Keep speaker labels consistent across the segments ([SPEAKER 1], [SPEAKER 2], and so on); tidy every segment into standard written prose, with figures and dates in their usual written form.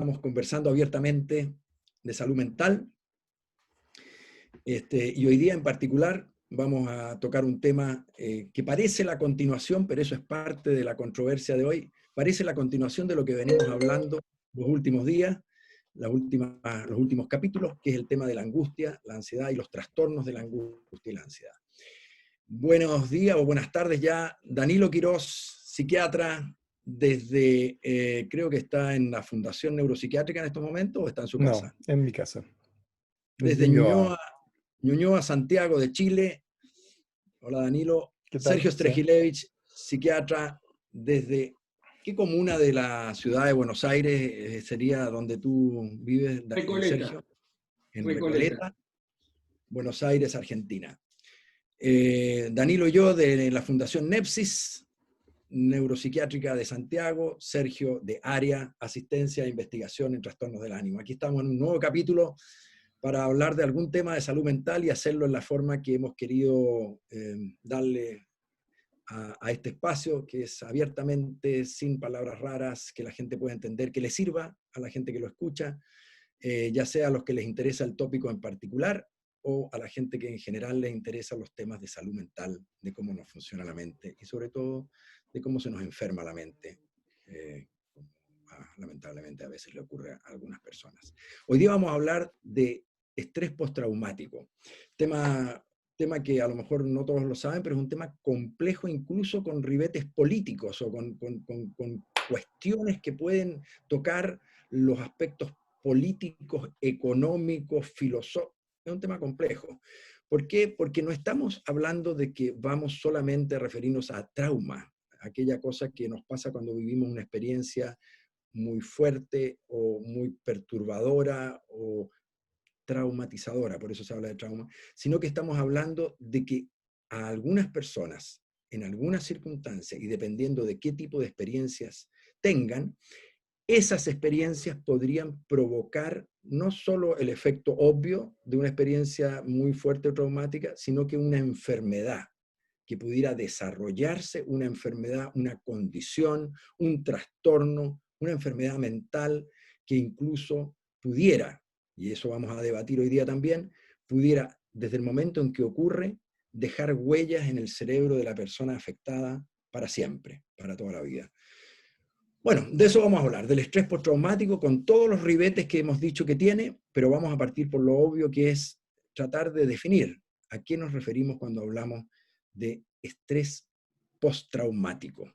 [SPEAKER 1] estamos conversando abiertamente de salud mental. Y hoy día en particular vamos a tocar un tema que parece la continuación, pero eso es parte de la controversia de hoy, parece la continuación de lo que venimos hablando los últimos días, los últimos capítulos, que es el tema de la angustia, la ansiedad y los trastornos de la angustia y la ansiedad. Buenos días o buenas tardes ya, Danilo Quirós, psiquiatra, desde, creo que está en la Fundación Neuropsiquiátrica en estos momentos, o está en su casa.
[SPEAKER 2] No, en mi casa.
[SPEAKER 1] Desde Ñuñoa, Santiago de Chile. Hola Danilo.
[SPEAKER 2] ¿Qué tal?
[SPEAKER 1] Sergio Strejilevich, psiquiatra, desde ¿qué comuna de la ciudad de Buenos Aires sería donde tú vives, Sergio? En Recoleta, Buenos Aires, Argentina. Danilo y yo de la Fundación Nepsis, Neuropsiquiátrica de Santiago, Sergio de Área, Asistencia e Investigación en Trastornos del Ánimo. Aquí estamos en un nuevo capítulo para hablar de algún tema de salud mental y hacerlo en la forma que hemos querido darle a este espacio, que es abiertamente, sin palabras raras, que la gente pueda entender, que le sirva a la gente que lo escucha, ya sea a los que les interesa el tópico en particular o a la gente que en general les interesan los temas de salud mental, de cómo nos funciona la mente y sobre todo de cómo se nos enferma la mente, lamentablemente a veces le ocurre a algunas personas. Hoy día vamos a hablar de estrés postraumático, tema que a lo mejor no todos lo saben, pero es un tema complejo incluso con ribetes políticos o con cuestiones que pueden tocar los aspectos políticos, económicos, filosóficos. Es un tema complejo. ¿Por qué? Porque no estamos hablando de que vamos solamente a referirnos a trauma, aquella cosa que nos pasa cuando vivimos una experiencia muy fuerte o muy perturbadora o traumatizadora, por eso se habla de trauma, sino que estamos hablando de que a algunas personas, en algunas circunstancias, y dependiendo de qué tipo de experiencias tengan, esas experiencias podrían provocar no solo el efecto obvio de una experiencia muy fuerte o traumática, sino que una enfermedad, que pudiera desarrollarse una enfermedad, una condición, un trastorno, una enfermedad mental que incluso pudiera, y eso vamos a debatir hoy día también, pudiera, desde el momento en que ocurre, dejar huellas en el cerebro de la persona afectada para siempre, para toda la vida. Bueno, de eso vamos a hablar, del estrés postraumático, con todos los ribetes que hemos dicho que tiene, pero vamos a partir por lo obvio, que es tratar de definir a qué nos referimos cuando hablamos de estrés postraumático.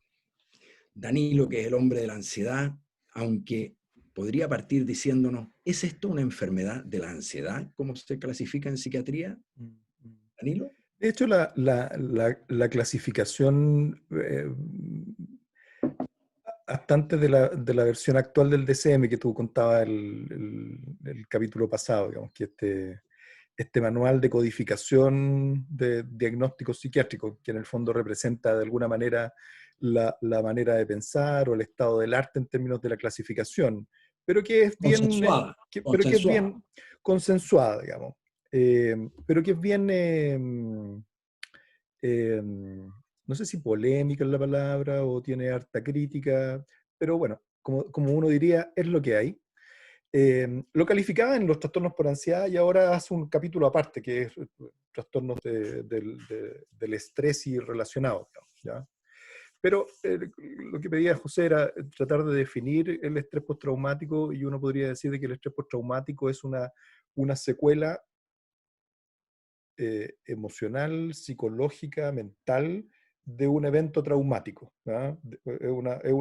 [SPEAKER 1] Danilo, que es el hombre de la ansiedad, aunque podría partir diciéndonos, ¿es esto una enfermedad de la ansiedad, como se clasifica en psiquiatría? Danilo.
[SPEAKER 2] De hecho, la clasificación, hasta antes de la versión actual del DSM que tú contabas el capítulo pasado, digamos, que este manual de codificación de diagnósticos psiquiátricos, que en el fondo representa de alguna manera la manera de pensar o el estado del arte en términos de la clasificación, pero que es bien consensuada, digamos, pero que es bien, no sé si polémica es la palabra o tiene harta crítica, pero bueno, como uno diría, es lo que hay. Lo calificaba en los trastornos por ansiedad y ahora hace un capítulo aparte, que es trastornos del estrés y relacionados, ¿ya? Pero lo que pedía José era tratar de definir el estrés postraumático, y uno podría decir de que el estrés postraumático es una secuela emocional, psicológica, mental de un evento traumático, ¿ya? Es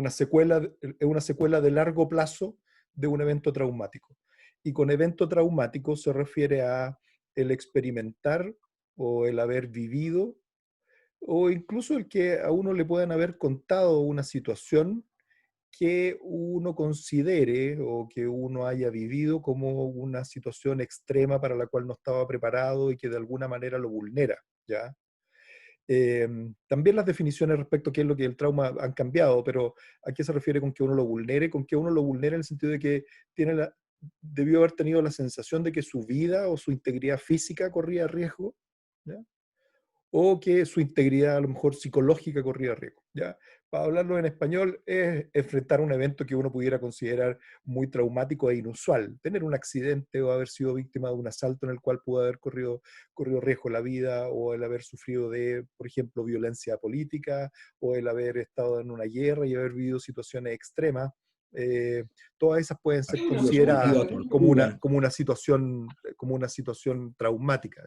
[SPEAKER 2] una secuela de largo plazo de un evento traumático. Y con evento traumático se refiere a el experimentar o el haber vivido, o incluso el que a uno le puedan haber contado una situación que uno considere o que uno haya vivido como una situación extrema para la cual no estaba preparado y que de alguna manera lo vulnera, ¿ya? También las definiciones respecto a qué es lo que el trauma han cambiado, pero ¿a qué se refiere con que uno lo vulnere? Con que uno lo vulnera en el sentido de que debió haber tenido la sensación de que su vida o su integridad física corría riesgo, ¿ya? O que su integridad a lo mejor psicológica corría riesgo, ¿ya? para hablarlo en español, es enfrentar un evento que uno pudiera considerar muy traumático e inusual. Tener un accidente o haber sido víctima de un asalto en el cual pudo haber corrido riesgo la vida, o el haber sufrido de, por ejemplo, violencia política, o el haber estado en una guerra y haber vivido situaciones extremas. Todas esas pueden ser
[SPEAKER 3] Tengo una
[SPEAKER 2] consideradas
[SPEAKER 1] sometido a
[SPEAKER 3] pregunta.
[SPEAKER 1] tortura.
[SPEAKER 2] como una situación traumática.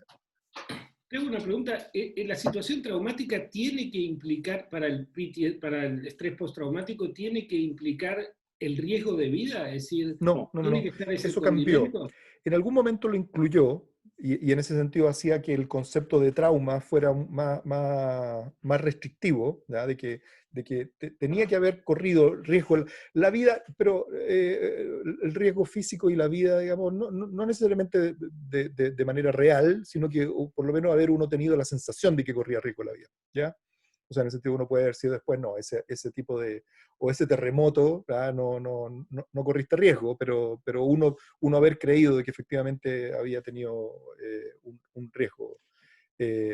[SPEAKER 3] Tengo una pregunta. ¿La situación traumática tiene que implicar, para el estrés postraumático, tiene que implicar el riesgo de vida? Es decir,
[SPEAKER 2] No, no, no,
[SPEAKER 3] ¿tiene
[SPEAKER 2] no.
[SPEAKER 3] que estar ese
[SPEAKER 2] Eso cambió.
[SPEAKER 3] condimento?
[SPEAKER 2] En algún momento lo incluyó, y en ese sentido hacía que el concepto de trauma fuera más restrictivo, ¿ya? De que tenía que haber corrido riesgo la vida, pero el riesgo físico y la vida, digamos, no necesariamente de manera real, sino que por lo menos haber uno tenido la sensación de que corría riesgo la vida, ¿ya? O sea, en ese sentido uno puede haber sido después, no, ese tipo de, o ese terremoto, ¿verdad? No corriste riesgo, pero uno haber creído de que efectivamente había tenido un riesgo.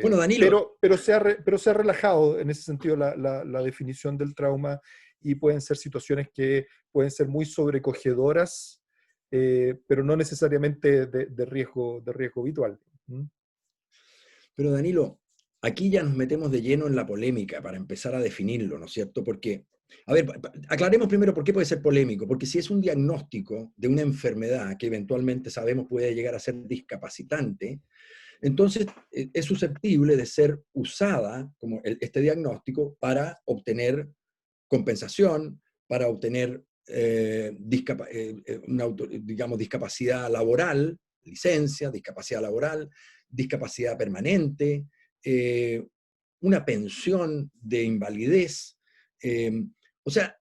[SPEAKER 1] Bueno, Danilo,
[SPEAKER 2] Pero se ha relajado en ese sentido la definición del trauma, y pueden ser situaciones que pueden ser muy sobrecogedoras, pero no necesariamente de riesgo habitual. ¿Mm?
[SPEAKER 1] pero Danilo, aquí ya nos metemos de lleno en la polémica para empezar a definirlo, ¿no es cierto? Porque, a ver, aclaremos primero por qué puede ser polémico, porque si es un diagnóstico de una enfermedad que eventualmente sabemos puede llegar a ser discapacitante, entonces es susceptible de ser usada como este diagnóstico para obtener compensación, para obtener digamos, discapacidad laboral, licencia, discapacidad laboral, discapacidad permanente, eh, una pensión de invalidez. O sea,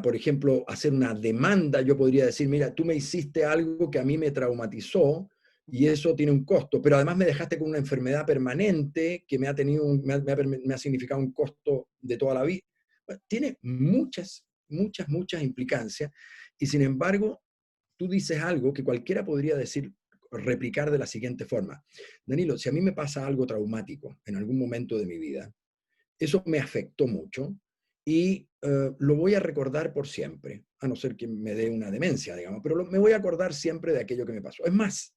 [SPEAKER 1] por ejemplo, hacer una demanda, yo podría decir, mira, tú me hiciste algo que a mí me traumatizó y eso tiene un costo, pero además me dejaste con una enfermedad permanente que me ha significado un costo de toda la vida. Bueno, tiene muchas implicancias, y sin embargo, tú dices algo que cualquiera podría decir, replicar de la siguiente forma. Danilo, si a mí me pasa algo traumático en algún momento de mi vida, eso me afectó mucho y lo voy a recordar por siempre, a no ser que me dé una demencia, digamos, pero me voy a acordar siempre de aquello que me pasó. Es más,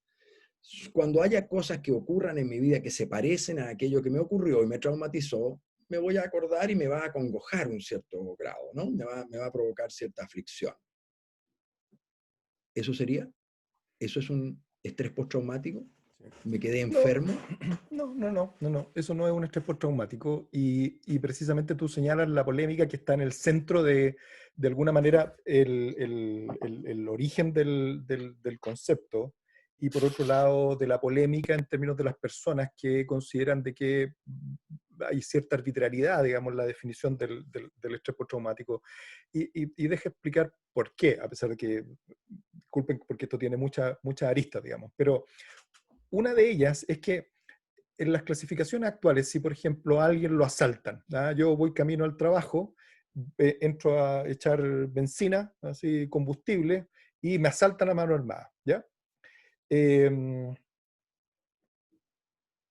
[SPEAKER 1] cuando haya cosas que ocurran en mi vida que se parecen a aquello que me ocurrió y me traumatizó, me voy a acordar y me va a acongojar un cierto grado, ¿no? Me va a provocar cierta aflicción. ¿Eso sería? ¿Eso es un estrés postraumático? ¿Me quedé
[SPEAKER 2] No,
[SPEAKER 1] enfermo?
[SPEAKER 2] no. Eso no es un estrés postraumático, y precisamente tú señalas la polémica que está en el centro de alguna manera, el origen del concepto, y por otro lado de la polémica en términos de las personas que consideran de que hay cierta arbitrariedad, digamos, en la definición del estrés postraumático. Y deje explicar por qué, a pesar de que, disculpen, porque esto tiene muchas aristas, digamos, pero una de ellas es que en las clasificaciones actuales, si por ejemplo a alguien lo asaltan, ¿ah? Yo voy camino al trabajo, entro a echar benzina, así combustible, y me asaltan a mano armada, ¿ya? Em,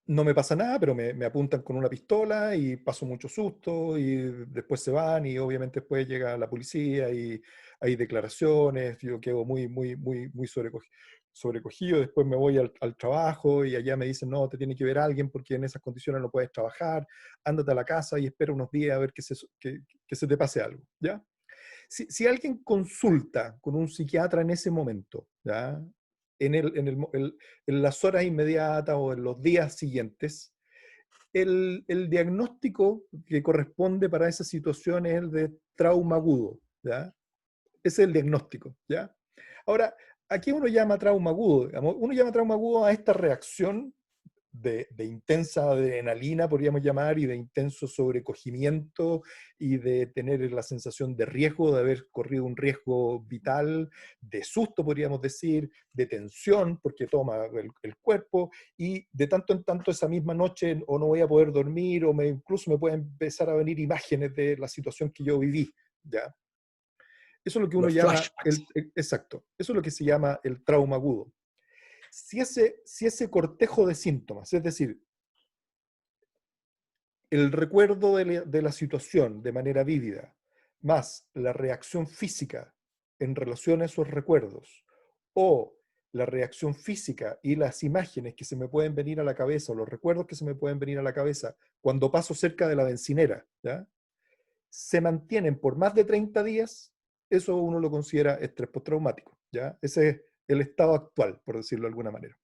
[SPEAKER 2] no me pasa nada, pero me apuntan con una pistola y paso mucho susto, y después se van, y obviamente después llega la policía y hay declaraciones, yo quedo muy sobrecogido, después me voy al trabajo y allá me dicen, no, te tiene que ver alguien porque en esas condiciones no puedes trabajar, ándate a la casa y espera unos días a ver que se te pase algo, ¿ya? Si alguien consulta con un psiquiatra en ese momento, ¿ya? En las horas inmediatas o en los días siguientes, el diagnóstico que corresponde para esa situación es el de trauma agudo, ¿ya? Ese es el diagnóstico, ¿ya? Ahora, ¿a qué uno llama trauma agudo? Digamos, uno llama trauma agudo a esta reacción de intensa adrenalina, podríamos llamar, y de intenso sobrecogimiento, y de tener la sensación de riesgo, de haber corrido un riesgo vital, de susto, podríamos decir, de tensión, porque toma el cuerpo, y de tanto en tanto esa misma noche o no voy a poder dormir, o incluso me pueden empezar a venir imágenes de la situación que yo viví, ¿ya? Eso es lo que uno
[SPEAKER 1] Los
[SPEAKER 2] llama,
[SPEAKER 1] flashbacks.
[SPEAKER 2] exacto, eso es lo que se llama el trauma agudo. Si ese cortejo de síntomas, es decir, el recuerdo de la situación de manera vívida, más la reacción física en relación a esos recuerdos, o la reacción física y las imágenes que se me pueden venir a la cabeza, o los recuerdos que se me pueden venir a la cabeza cuando paso cerca de la bencinera, ¿ya? Se mantienen por más de 30 días, eso uno lo considera estrés postraumático, ¿ya? Ese es el estado actual, por decirlo de alguna manera.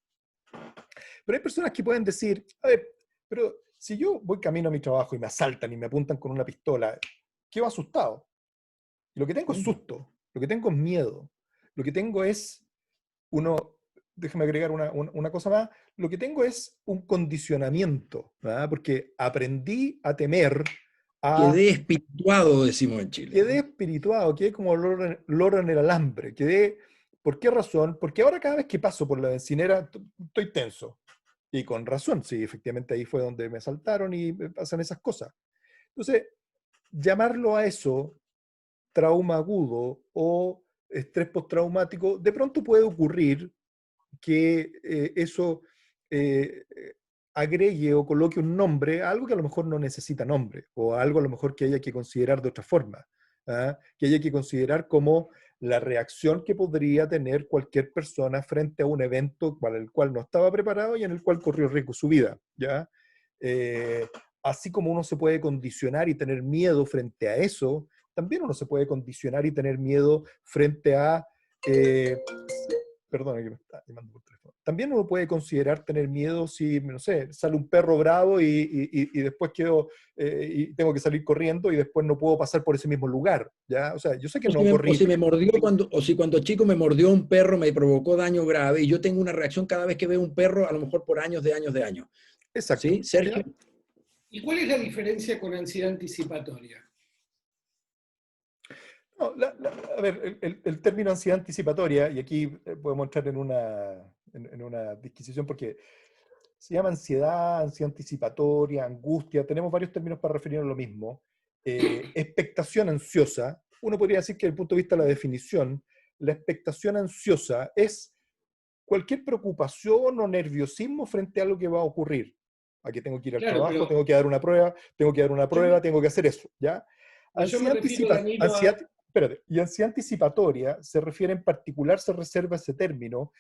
[SPEAKER 2] Pero hay personas que pueden decir, a ver, pero si yo voy camino a mi trabajo y me asaltan y me apuntan con una pistola, quedo asustado. Lo que tengo es susto, lo que tengo es miedo, lo que tengo es déjame agregar una cosa más, lo que tengo es un condicionamiento, ¿verdad? Porque aprendí a temer,
[SPEAKER 1] Quedé espirituado, decimos en Chile,
[SPEAKER 2] quedé
[SPEAKER 1] ¿no?
[SPEAKER 2] espirituado, quedé como loro en el alambre, ¿por qué razón? Porque ahora cada vez que paso por la bencinera estoy tenso. Y con razón, sí, efectivamente ahí fue donde me asaltaron y me pasan esas cosas. Entonces, llamarlo a eso trauma agudo o estrés postraumático, de pronto puede ocurrir que eso eh, agregue o coloque un nombre a algo que a lo mejor no necesita nombre, o a algo a lo mejor que haya que considerar de otra forma, ¿ah? Que haya que considerar como la reacción que podría tener cualquier persona frente a un evento para el cual no estaba preparado y en el cual corrió riesgo su vida, ¿ya? Eh, Así como uno se puede condicionar y tener miedo frente a eso, también uno se puede condicionar y tener miedo frente a perdona que me está llamando por teléfono. También uno puede considerar tener miedo si, no sé, sale un perro bravo y después quedo y tengo que salir corriendo y después no puedo pasar por ese mismo lugar, ¿ya? O sea, yo sé que no
[SPEAKER 1] O si
[SPEAKER 2] corrí.
[SPEAKER 1] me mordió o si cuando chico me mordió un perro, me provocó daño grave y yo tengo una reacción cada vez que veo un perro, a lo mejor por años de años de años.
[SPEAKER 2] Exacto,
[SPEAKER 1] ¿Sí, Sergio?
[SPEAKER 2] ¿ya?
[SPEAKER 3] ¿Y cuál es la diferencia con ansiedad anticipatoria?
[SPEAKER 2] No, a ver, el término ansiedad anticipatoria, y aquí podemos entrar en una disquisición porque se llama ansiedad, ansiedad anticipatoria, angustia, tenemos varios términos para referirnos a lo mismo. Expectación ansiosa, uno podría decir que desde el punto de vista de la definición, la expectación ansiosa es cualquier preocupación o nerviosismo frente a algo que va a ocurrir. Aquí tengo que ir al
[SPEAKER 3] Claro,
[SPEAKER 2] trabajo, tengo que dar una prueba, tengo que dar una
[SPEAKER 3] yo,
[SPEAKER 2] prueba, tengo que hacer eso, ¿ya?
[SPEAKER 3] yo me refiero, Danilo,
[SPEAKER 2] Y ansiedad anticipatoria se refiere en particular, se reserva ese término,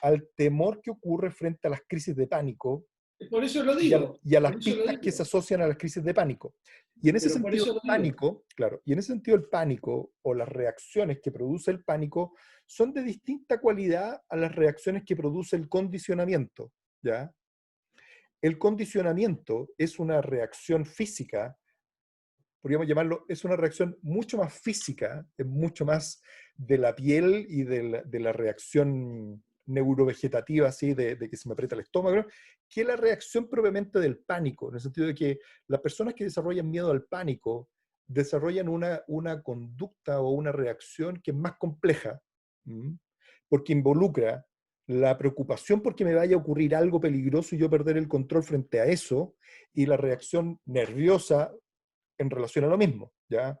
[SPEAKER 2] al temor que ocurre frente a las crisis de pánico
[SPEAKER 3] por eso lo
[SPEAKER 2] y
[SPEAKER 3] digo,
[SPEAKER 2] y a las
[SPEAKER 3] por eso lo
[SPEAKER 2] pistas que se
[SPEAKER 3] digo,
[SPEAKER 2] asocian a las crisis de pánico. Y en ese
[SPEAKER 3] pero por
[SPEAKER 2] sentido,
[SPEAKER 3] eso
[SPEAKER 2] el
[SPEAKER 3] lo digo.
[SPEAKER 2] pánico, claro, y en ese sentido el pánico o las reacciones que produce el pánico son de distinta cualidad a las reacciones que produce el condicionamiento, ¿ya? El condicionamiento es una reacción física, podríamos llamarlo, es una reacción mucho más física, es mucho más de la piel y de la reacción neurovegetativa, así, de que se me aprieta el estómago, ¿no? Que la reacción propiamente del pánico, en el sentido de que las personas que desarrollan miedo al pánico desarrollan una conducta o una reacción que es más compleja, ¿m? Porque involucra la preocupación porque me vaya a ocurrir algo peligroso y yo perder el control frente a eso, y la reacción nerviosa en relación a lo mismo, ¿ya?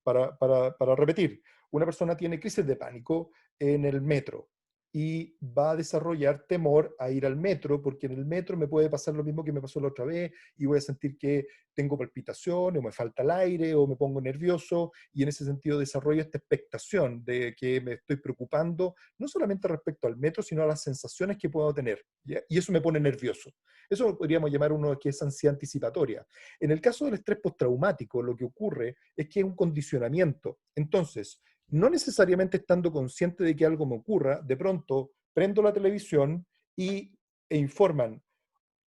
[SPEAKER 2] Para repetir, una persona tiene crisis de pánico en el metro y va a desarrollar temor a ir al metro, porque en el metro me puede pasar lo mismo que me pasó la otra vez y voy a sentir que tengo palpitación o me falta el aire o me pongo nervioso, y en ese sentido desarrollo esta expectación de que me estoy preocupando no solamente respecto al metro, sino a las sensaciones que puedo tener, ¿ya? Y eso me pone nervioso. Eso podríamos llamar uno que es ansiedad anticipatoria. En el caso del estrés postraumático, lo que ocurre es que es un condicionamiento. Entonces, no necesariamente estando consciente de que algo me ocurra, de pronto prendo la televisión e informan,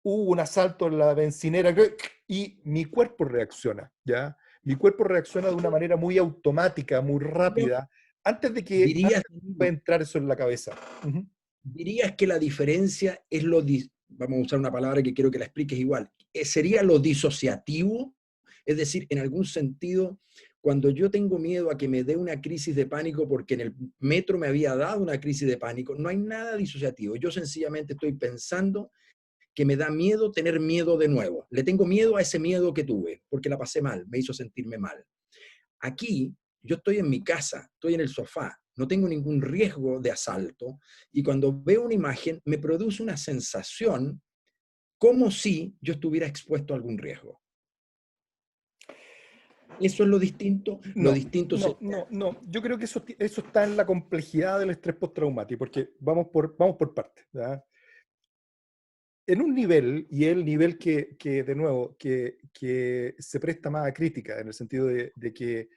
[SPEAKER 2] hubo un asalto en la bencinera y mi cuerpo reacciona, ¿ya? Mi cuerpo reacciona de una manera muy automática, muy rápida,
[SPEAKER 1] ¿Dirías,
[SPEAKER 2] antes de que pueda entrar eso en la cabeza. Uh-huh.
[SPEAKER 1] dirías que la diferencia es vamos a usar una palabra que quiero que la expliques igual, sería lo disociativo? Es decir, en algún sentido, cuando yo tengo miedo a que me dé una crisis de pánico porque en el metro me había dado una crisis de pánico, no hay nada disociativo. Yo sencillamente estoy pensando que me da miedo tener miedo de nuevo. Le tengo miedo a ese miedo que tuve, porque la pasé mal, me hizo sentirme mal. Aquí yo estoy en mi casa, estoy en el sofá, no tengo ningún riesgo de asalto, y cuando veo una imagen me produce una sensación como si yo estuviera expuesto a algún riesgo. ¿Eso es lo distinto? Lo
[SPEAKER 2] No,
[SPEAKER 1] distinto
[SPEAKER 2] no,
[SPEAKER 1] sería...
[SPEAKER 2] no, no. Yo creo que eso está en la complejidad del estrés postraumático, porque vamos por partes, ¿verdad? En un nivel, y el nivel que de nuevo, que se presta más a crítica, en el sentido de que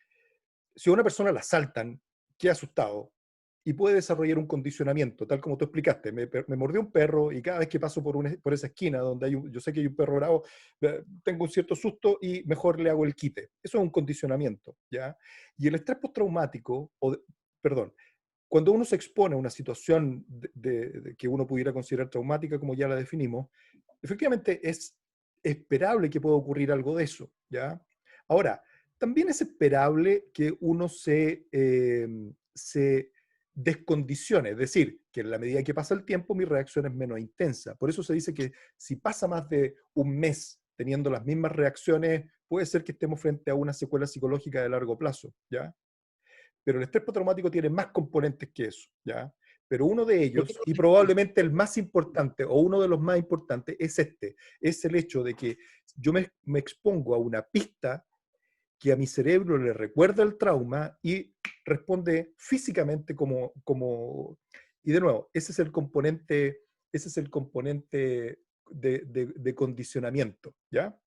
[SPEAKER 2] si a una persona la asaltan, queda asustado y puede desarrollar un condicionamiento, tal como tú explicaste. Me mordió un perro y cada vez que paso por esa esquina donde yo sé que hay un perro bravo, tengo un cierto susto y mejor le hago el quite. Eso es un condicionamiento, ¿ya? Y el estrés postraumático, perdón, cuando uno se expone a una situación que uno pudiera considerar traumática, como ya la definimos, efectivamente es esperable que pueda ocurrir algo de eso, ¿ya? Ahora, también es esperable que uno se descondicione, es decir, que en la medida que pasa el tiempo mi reacción es menos intensa. Por eso se dice que si pasa más de un mes teniendo las mismas reacciones, puede ser que estemos frente a una secuela psicológica de largo plazo, ¿ya? Pero el estrés postraumático tiene más componentes que eso, ¿ya? Pero uno de ellos, y probablemente el más importante, o uno de los más importantes, es el hecho de que yo me expongo a una pista que a mi cerebro le recuerda el trauma y responde físicamente y de nuevo, ese es el componente de condicionamiento, ¿ya?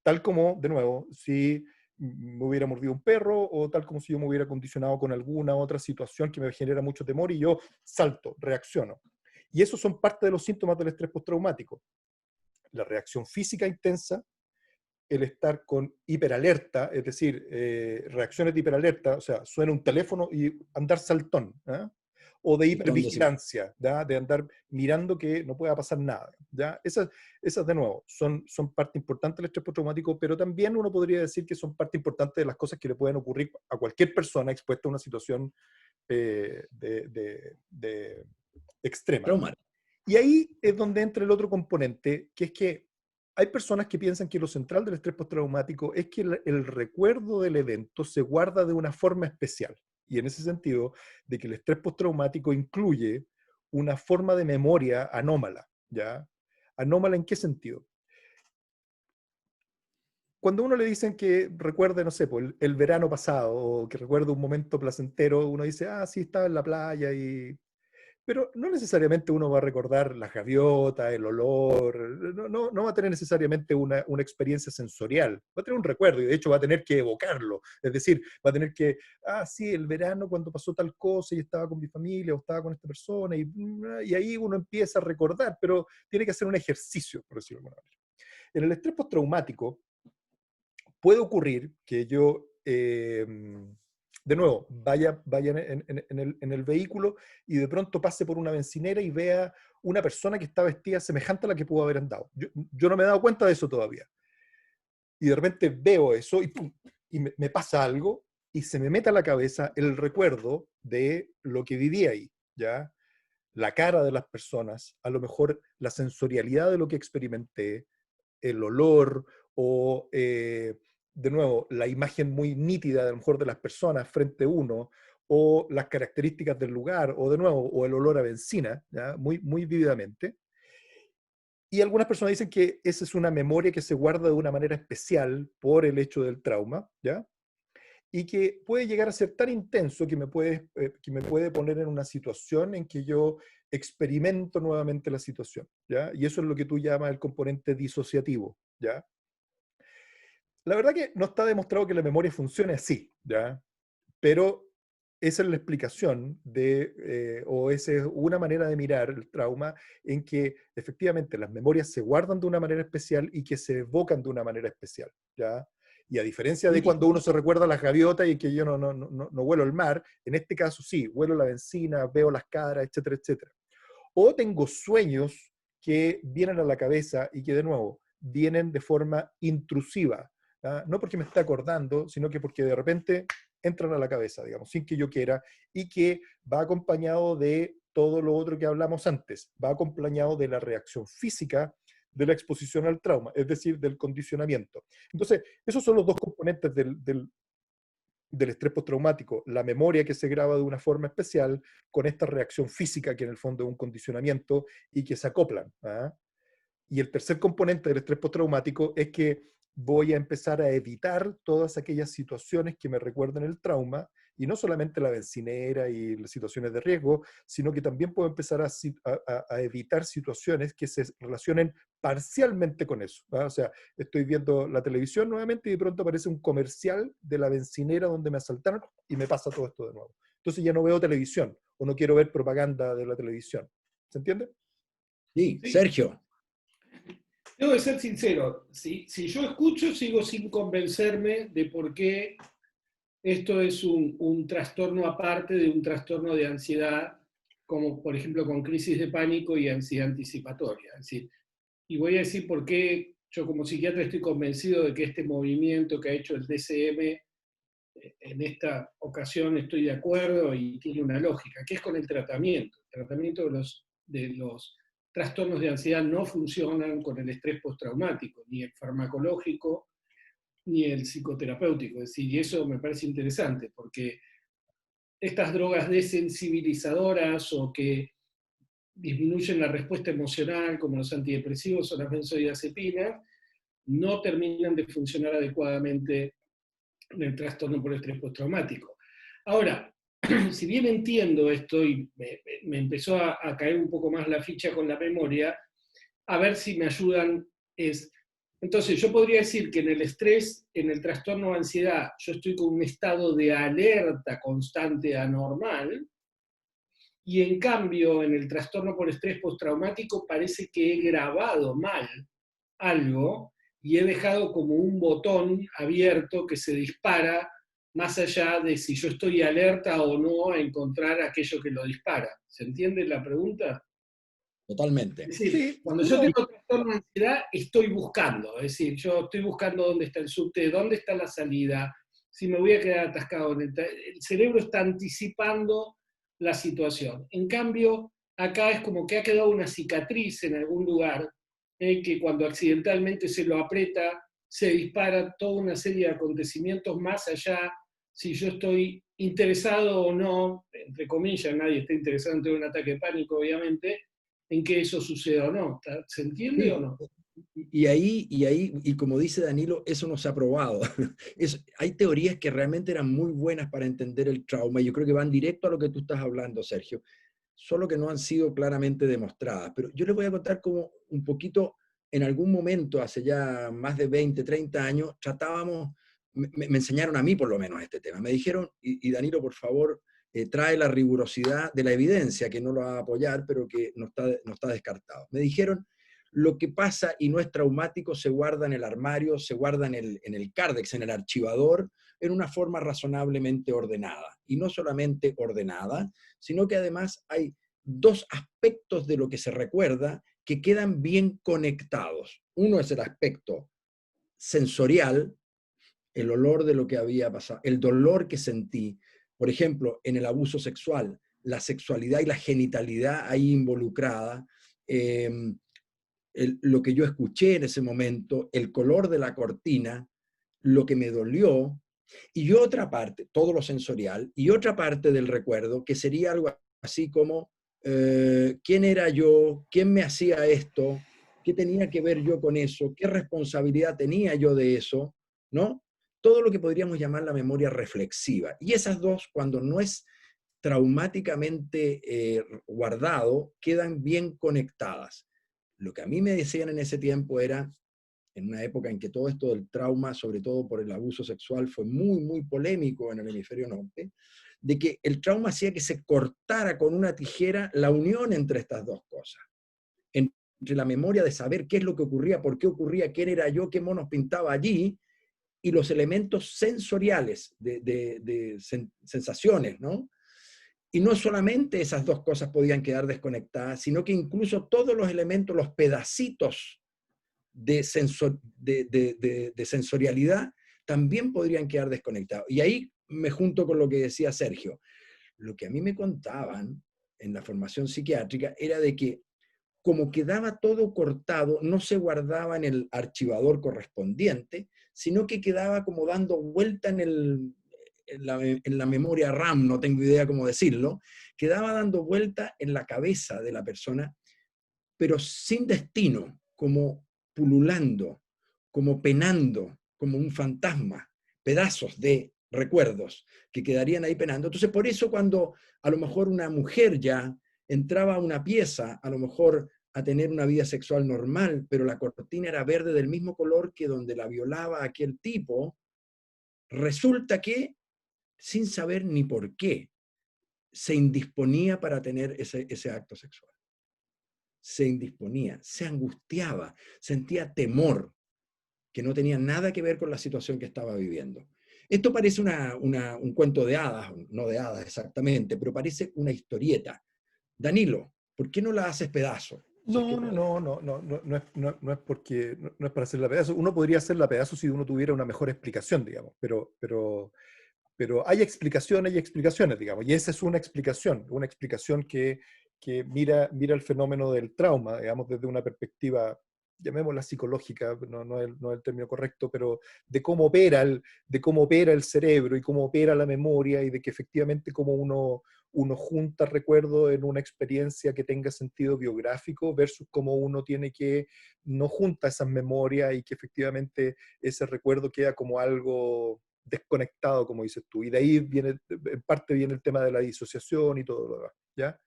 [SPEAKER 2] Tal como, de nuevo, si me hubiera mordido un perro o tal como si yo me hubiera condicionado con alguna otra situación que me genera mucho temor y yo salto, reacciono. Y esos son parte de los síntomas del estrés postraumático. La reacción física intensa, el estar con hiperalerta, es decir, reacciones de hiperalerta, o sea, suena un teléfono y andar saltón, ¿eh? O de hipervigilancia, ¿ya? De andar mirando que no pueda pasar nada, ¿ya? Esas de nuevo, son parte importante del estrés postraumático, pero también uno podría decir que son parte importante de las cosas que le pueden ocurrir a cualquier persona expuesta a una situación de extrema.
[SPEAKER 1] Traumático.
[SPEAKER 2] Y ahí es donde entra el otro componente, que es que hay personas que piensan que lo central del estrés postraumático es que el recuerdo del evento se guarda de una forma especial. Y en ese sentido, de que el estrés postraumático incluye una forma de memoria anómala, ¿ya? ¿Anómala en qué sentido? Cuando a uno le dicen que recuerde, no sé, pues, el verano pasado, o que recuerde un momento placentero, uno dice, ah, sí, estaba en la playa y... Pero no necesariamente uno va a recordar las gaviotas, el olor, no va a tener necesariamente una experiencia sensorial, va a tener un recuerdo y de hecho va a tener que evocarlo, es decir, va a tener que, ah, sí, el verano cuando pasó tal cosa y estaba con mi familia o estaba con esta persona y ahí uno empieza a recordar, pero tiene que hacer un ejercicio, por decirlo de alguna manera. En el estrés postraumático puede ocurrir que yo... de nuevo, vaya en el vehículo y de pronto pase por una bencinera y vea una persona que está vestida semejante a la que pudo haber andado. Yo no me he dado cuenta de eso todavía. Y de repente veo eso y, ¡pum! Y me pasa algo y se me mete a la cabeza el recuerdo de lo que viví ahí, ¿ya? La cara de las personas, a lo mejor la sensorialidad de lo que experimenté, el olor o, de nuevo, la imagen muy nítida, a lo mejor, de las personas frente a uno, o las características del lugar, o de nuevo, o el olor a benzina, ¿ya? Muy, muy vívidamente. Y algunas personas dicen que esa es una memoria que se guarda de una manera especial por el hecho del trauma, ¿ya? Y que puede llegar a ser tan intenso que me puede poner en una situación en que yo experimento nuevamente la situación, ¿ya? Y eso es lo que tú llamas el componente disociativo, ¿ya? La verdad que no está demostrado que la memoria funcione así, ¿ya? Pero esa es la explicación o esa es una manera de mirar el trauma en que efectivamente las memorias se guardan de una manera especial y que se evocan de una manera especial, ¿ya? Y a diferencia de cuando uno se recuerda las gaviotas y que yo no huelo el mar, en este caso sí, huelo la benzina, veo las caras, etcétera, etcétera. O tengo sueños que vienen a la cabeza y que de nuevo vienen de forma intrusiva, ¿ya? No porque me esté acordando, sino que porque de repente entran a la cabeza, digamos, sin que yo quiera, y que va acompañado de todo lo otro que hablamos antes, va acompañado de la reacción física de la exposición al trauma, es decir, del condicionamiento. Entonces, esos son los dos componentes del estrés postraumático, la memoria que se graba de una forma especial con esta reacción física que en el fondo es un condicionamiento y que se acoplan, ¿ah? Y el tercer componente del estrés postraumático es que voy a empezar a evitar todas aquellas situaciones que me recuerden el trauma, y no solamente la bencinera y las situaciones de riesgo, sino que también puedo empezar a evitar situaciones que se relacionen parcialmente con eso, ¿va? O sea, estoy viendo la televisión nuevamente y de pronto aparece un comercial de la bencinera donde me asaltaron y me pasa todo esto de nuevo. Entonces ya no veo televisión o no quiero ver propaganda de la televisión. ¿Se entiende?
[SPEAKER 1] Sí,
[SPEAKER 3] Sí.
[SPEAKER 1] Sergio.
[SPEAKER 3] Tengo que ser sincero, si yo escucho, sigo sin convencerme de por qué esto es un trastorno aparte de un trastorno de ansiedad, como por ejemplo con crisis de pánico y ansiedad anticipatoria. Es decir, y voy a decir por qué yo como psiquiatra estoy convencido de que este movimiento que ha hecho el DSM en esta ocasión estoy de acuerdo y tiene una lógica, que es con el tratamiento. El tratamiento de los trastornos de ansiedad no funcionan con el estrés postraumático, ni el farmacológico, ni el psicoterapéutico. Es decir, y eso me parece interesante, porque estas drogas desensibilizadoras o que disminuyen la respuesta emocional, como los antidepresivos o las benzodiazepinas, no terminan de funcionar adecuadamente en el trastorno por estrés postraumático. Ahora, si bien entiendo esto y me empezó a caer un poco más la ficha con la memoria, a ver si me ayudan, entonces yo podría decir que en el estrés, en el trastorno de ansiedad, yo estoy con un estado de alerta constante anormal, y en cambio en el trastorno por estrés postraumático parece que he grabado mal algo y he dejado como un botón abierto que se dispara más allá de si yo estoy alerta o no a encontrar aquello que lo dispara. ¿Se entiende la pregunta?
[SPEAKER 1] Totalmente.
[SPEAKER 3] Es decir,
[SPEAKER 2] Sí,
[SPEAKER 3] cuando yo
[SPEAKER 2] no,
[SPEAKER 3] tengo trastorno de ansiedad, estoy buscando. Es decir, yo estoy buscando dónde está el subte, dónde está la salida, si me voy a quedar atascado. El cerebro está anticipando la situación. En cambio, acá es como que ha quedado una cicatriz en algún lugar, que cuando accidentalmente se lo aprieta, se dispara toda una serie de acontecimientos más allá si yo estoy interesado o no, entre comillas, nadie está interesado en tener un ataque de pánico, obviamente, en que eso suceda o no. ¿Se entiende o
[SPEAKER 1] Sí.
[SPEAKER 3] no?
[SPEAKER 1] Y como dice Danilo, eso no se ha probado. Hay teorías que realmente eran muy buenas para entender el trauma, y yo creo que van directo a lo que tú estás hablando, Sergio, solo que no han sido claramente demostradas. Pero yo les voy a contar como un poquito, en algún momento, hace ya más de 20, 30 años, me enseñaron a mí por lo menos este tema. Me dijeron, y Danilo, por favor, trae la rigurosidad de la evidencia, que no lo va a apoyar, pero que no está descartado. Me dijeron, lo que pasa y no es traumático se guarda en el armario, se guarda en el Cardex, en el archivador, en una forma razonablemente ordenada. Y no solamente ordenada, sino que además hay dos aspectos de lo que se recuerda que quedan bien conectados. Uno es el aspecto sensorial, el olor de lo que había pasado, el dolor que sentí. Por ejemplo, en el abuso sexual, la sexualidad y la genitalidad ahí involucrada, lo que yo escuché en ese momento, el color de la cortina, lo que me dolió, y otra parte, todo lo sensorial, y otra parte del recuerdo, que sería algo así como, ¿quién era yo? ¿Quién me hacía esto? ¿Qué tenía que ver yo con eso? ¿Qué responsabilidad tenía yo de eso? ¿No? Todo lo que podríamos llamar la memoria reflexiva. Y esas dos, cuando no es traumáticamente guardado, quedan bien conectadas. Lo que a mí me decían en ese tiempo era, en una época en que todo esto del trauma, sobre todo por el abuso sexual, fue muy, muy polémico en el hemisferio norte, de que el trauma hacía que se cortara con una tijera la unión entre estas dos cosas. Entre la memoria de saber qué es lo que ocurría, por qué ocurría, quién era yo, qué monos pintaba allí, y los elementos sensoriales de sensaciones, ¿no? Y no solamente esas dos cosas podían quedar desconectadas, sino que incluso todos los elementos, los pedacitos de sensorialidad, también podrían quedar desconectados. Y ahí me junto con lo que decía Sergio. Lo que a mí me contaban en la formación psiquiátrica era de que como quedaba todo cortado, no se guardaba en el archivador correspondiente, sino que quedaba como dando vuelta en la memoria RAM, no tengo idea cómo decirlo, quedaba dando vuelta en la cabeza de la persona, pero sin destino, como pululando, como penando, como un fantasma, pedazos de recuerdos que quedarían ahí penando. Entonces, por eso cuando a lo mejor una mujer ya entraba a una pieza, a lo mejor a tener una vida sexual normal, pero la cortina era verde del mismo color que donde la violaba aquel tipo, resulta que, sin saber ni por qué, se indisponía para tener ese acto sexual. Se indisponía, se angustiaba, sentía temor, que no tenía nada que ver con la situación que estaba viviendo. Esto parece un cuento de hadas, no de hadas exactamente, pero parece una historieta. Danilo, ¿por qué no la haces pedazo? Si es que
[SPEAKER 2] No es porque, no es para hacerla pedazo. Uno podría hacerla pedazo si uno tuviera una mejor explicación, digamos, pero hay explicaciones, digamos, y esa es una explicación que mira el fenómeno del trauma, digamos, desde una perspectiva, llamémosla psicológica, no es el término correcto, pero de cómo opera el cerebro y cómo opera la memoria, y de que efectivamente cómo uno junta recuerdos en una experiencia que tenga sentido biográfico versus cómo uno tiene que no junta esas memorias y que efectivamente ese recuerdo queda como algo desconectado, como dices tú. Y de ahí en parte viene el tema de la disociación y todo lo demás, ¿ya?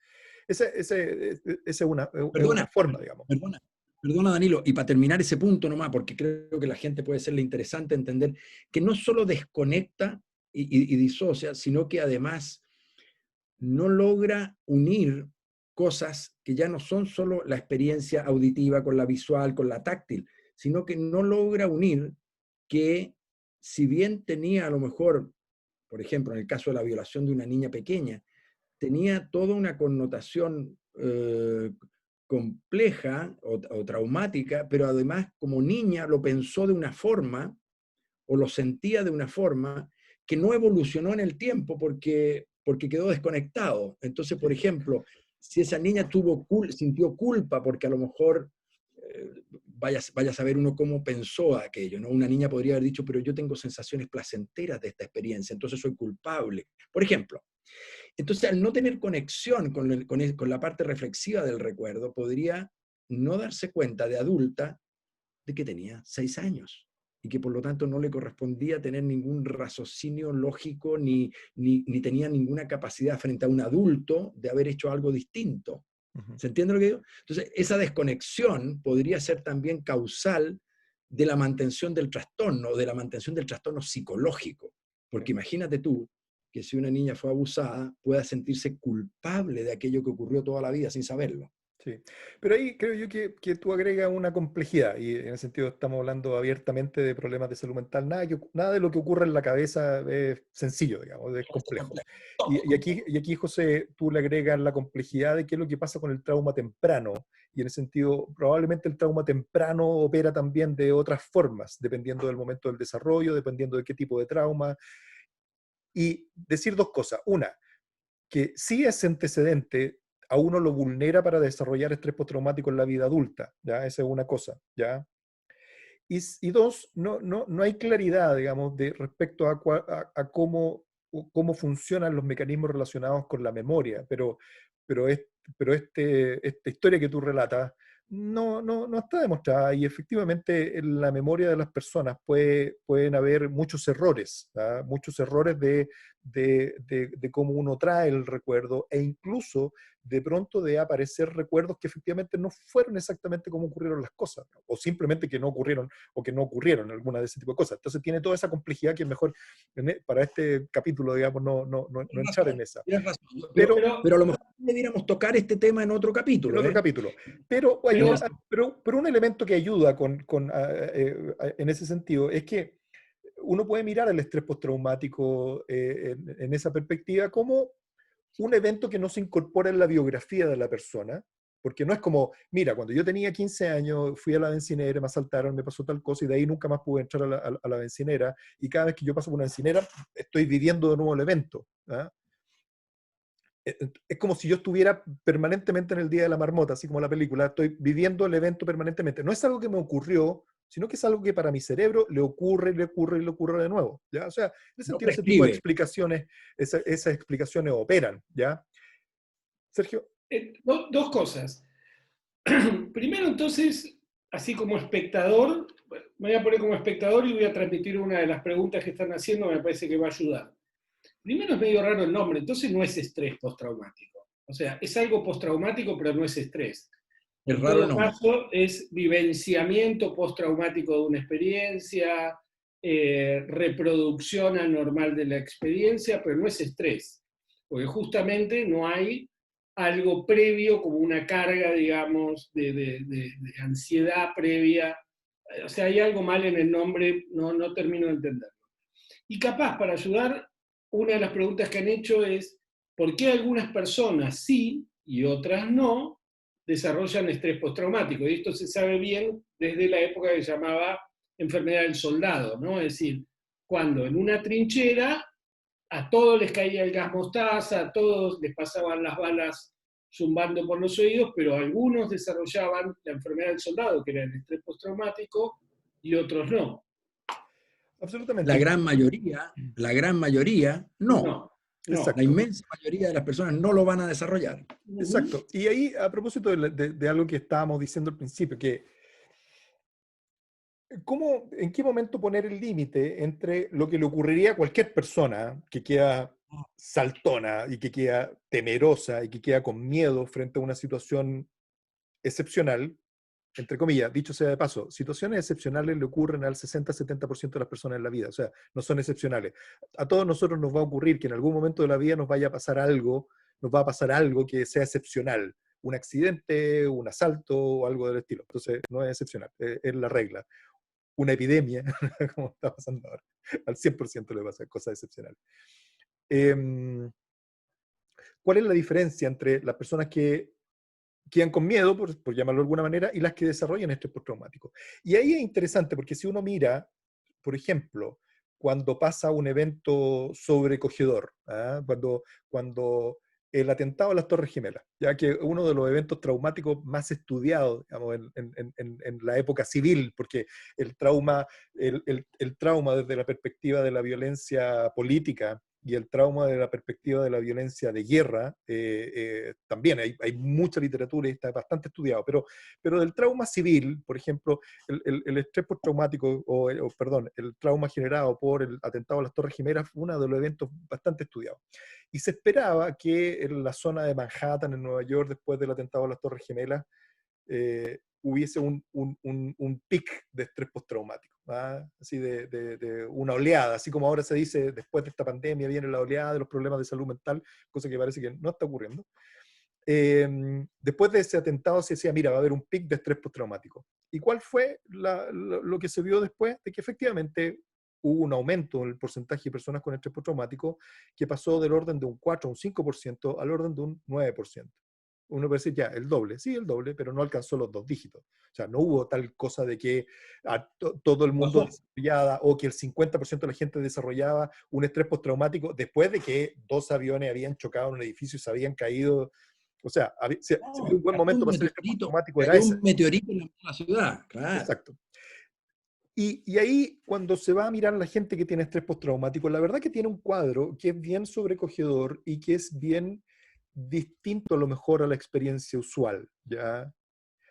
[SPEAKER 2] Esa es una
[SPEAKER 1] Perdona,
[SPEAKER 2] forma, digamos.
[SPEAKER 1] perdona Danilo, y para terminar ese punto nomás, porque creo que la gente puede serle interesante entender que no solo desconecta y disocia, sino que además no logra unir cosas que ya no son solo la experiencia auditiva con la visual, con la táctil, sino que no logra unir que si bien tenía a lo mejor, por ejemplo, en el caso de la violación de una niña pequeña, tenía toda una connotación compleja o traumática, pero además como niña lo pensó de una forma o lo sentía de una forma que no evolucionó en el tiempo porque quedó desconectado. Entonces, por ejemplo, si esa niña sintió culpa porque a lo mejor, vaya a saber uno cómo pensó aquello, ¿no? Una niña podría haber dicho, pero yo tengo sensaciones placenteras de esta experiencia, entonces soy culpable. Por ejemplo, entonces al no tener conexión con la parte reflexiva del recuerdo, podría no darse cuenta de adulta de que tenía 6 años y que por lo tanto no le correspondía tener ningún raciocinio lógico ni tenía ninguna capacidad frente a un adulto de haber hecho algo distinto.
[SPEAKER 2] Uh-huh.
[SPEAKER 1] ¿Se entiende lo que digo? Entonces, esa desconexión podría ser también causal de la mantención del trastorno, de la mantención del trastorno psicológico. Porque imagínate tú que si una niña fue abusada, pueda sentirse culpable de aquello que ocurrió toda la vida sin saberlo.
[SPEAKER 2] Sí, pero ahí creo yo que tú agregas una complejidad, y en ese sentido estamos hablando abiertamente de problemas de salud mental. Nada de lo que ocurre en la cabeza es sencillo, digamos, es complejo. Y aquí, José, tú le agregas la complejidad de qué es lo que pasa con el trauma temprano, y en ese sentido probablemente el trauma temprano opera también de otras formas, dependiendo del momento del desarrollo, dependiendo de qué tipo de trauma. Y decir dos cosas. Una, que sí ese antecedente a uno lo vulnera para desarrollar estrés postraumático en la vida adulta, ¿ya? Esa es una cosa, ¿ya? Y dos, no hay claridad, digamos, respecto a cómo funcionan los mecanismos relacionados con la memoria, pero esta historia que tú relatas no está demostrada, y efectivamente en la memoria de las personas pueden haber muchos errores, ¿ah? Muchos errores de cómo uno trae el recuerdo, e incluso de pronto de aparecer recuerdos que efectivamente no fueron exactamente como ocurrieron las cosas, ¿no? O simplemente que no ocurrieron, o que no ocurrieron alguna de ese tipo de cosas. Entonces tiene toda esa complejidad que es mejor para este capítulo, digamos, no entrar en esa.
[SPEAKER 1] Tienes razón,
[SPEAKER 2] Pero
[SPEAKER 1] pero a lo mejor debiéramos tocar este tema en otro
[SPEAKER 2] en
[SPEAKER 1] capítulo,
[SPEAKER 2] otro
[SPEAKER 1] ¿eh?
[SPEAKER 2] capítulo. Pero un elemento que ayuda en ese sentido es que uno puede mirar el estrés postraumático en esa perspectiva como un evento que no se incorpora en la biografía de la persona, porque no es como, mira, cuando yo tenía 15 años fui a la bencinera, me asaltaron, me pasó tal cosa, y de ahí nunca más pude entrar a la bencinera, y cada vez que yo paso por una bencinera estoy viviendo de nuevo el evento, ¿ah? Es como si yo estuviera permanentemente en el Día de la Marmota, así como la película, estoy viviendo el evento permanentemente. No es algo que me ocurrió, sino que es algo que para mi cerebro le ocurre y le ocurre de nuevo, ¿ya? O sea, en ese
[SPEAKER 1] No
[SPEAKER 2] sentido, ese tipo de
[SPEAKER 1] prescribe.
[SPEAKER 2] explicaciones, esas explicaciones operan, ¿ya? Sergio.
[SPEAKER 3] Dos cosas. Primero, entonces, así como espectador, me voy a poner como espectador y voy a transmitir una de las preguntas que están haciendo, me parece que va a ayudar. Primero es medio raro el nombre, entonces no es estrés postraumático. O sea, es algo postraumático, pero no es estrés.
[SPEAKER 1] Es
[SPEAKER 3] En
[SPEAKER 1] raro el
[SPEAKER 3] todo
[SPEAKER 1] nombre.
[SPEAKER 3] caso, es vivenciamiento postraumático de una experiencia, reproducción anormal de la experiencia, pero no es estrés, porque justamente no hay algo previo como una carga, digamos, de ansiedad previa. O sea, hay algo mal en el nombre, no termino de entenderlo. Y capaz, para ayudar, una de las preguntas que han hecho es, ¿por qué algunas personas sí y otras no desarrollan estrés postraumático? Y esto se sabe bien desde la época que se llamaba enfermedad del soldado, ¿no? Es decir, cuando en una trinchera a todos les caía el gas mostaza, a todos les pasaban las balas zumbando por los oídos, pero algunos desarrollaban la enfermedad del soldado, que era el estrés postraumático, y otros no.
[SPEAKER 2] Absolutamente.
[SPEAKER 1] La gran mayoría, no.
[SPEAKER 3] No,
[SPEAKER 1] La
[SPEAKER 3] no.
[SPEAKER 2] Exacto.
[SPEAKER 1] inmensa mayoría de las personas no lo van a desarrollar.
[SPEAKER 2] Exacto. Y ahí, a propósito de algo que estábamos diciendo al principio, que ¿en qué momento poner el límite entre lo que le ocurriría a cualquier persona que queda saltona y que queda temerosa y que queda con miedo frente a una situación excepcional, entre comillas, dicho sea de paso, situaciones excepcionales le ocurren al 60-70% de las personas en la vida, o sea, no son excepcionales. A todos nosotros nos va a ocurrir que en algún momento de la vida nos vaya a pasar algo, nos va a pasar algo que sea excepcional, un accidente, un asalto o algo del estilo. Entonces, no es excepcional, es la regla. Una epidemia, como está pasando ahora, al 100% le pasa cosas excepcionales. ¿Cuál es la diferencia entre las personas que quedan con miedo, por llamarlo de alguna manera, y las que desarrollan estrés postraumático? Y ahí es interesante, porque si uno mira, por ejemplo, cuando pasa un evento sobrecogedor, ¿ah? Cuando el atentado a las Torres Gemelas, ya que uno de los eventos traumáticos más estudiados, digamos, en la época civil, porque el trauma desde la perspectiva de la violencia política y el trauma de la perspectiva de la violencia de guerra, también hay mucha literatura y está bastante estudiado, pero del trauma civil, por ejemplo, el estrés postraumático, perdón, el trauma generado por el atentado a las Torres Gemelas fue uno de los eventos bastante estudiados. Y se esperaba que en la zona de Manhattan, en Nueva York, después del atentado a las Torres Gemelas, hubiese un pic de estrés postraumático, ¿ah? Así de una oleada, así como ahora se dice, después de esta pandemia viene la oleada de los problemas de salud mental, cosa que parece que no está ocurriendo. Después de ese atentado se decía, mira, va a haber un pic de estrés postraumático. ¿Y cuál fue lo que se vio después? De que efectivamente hubo un aumento en el porcentaje de personas con estrés postraumático que pasó del orden de un 4 o un 5% al orden de un 9%. Uno puede decir, ya, el doble, sí, el doble, pero no alcanzó los 2 dígitos. O sea, no hubo tal cosa de que todo el mundo desarrollaba o que el 50% de la gente desarrollaba un estrés postraumático después de que 2 aviones habían chocado en un edificio y se habían caído. O sea, si había un buen momento para hacer estrés postraumático era
[SPEAKER 1] Cayó
[SPEAKER 2] ese.
[SPEAKER 1] un meteorito en la ciudad, claro.
[SPEAKER 2] Exacto. Y ahí, cuando se va a mirar a la gente que tiene estrés postraumático, la verdad que tiene un cuadro que es bien sobrecogedor y que es bien distinto a lo mejor a la experiencia usual, ¿ya?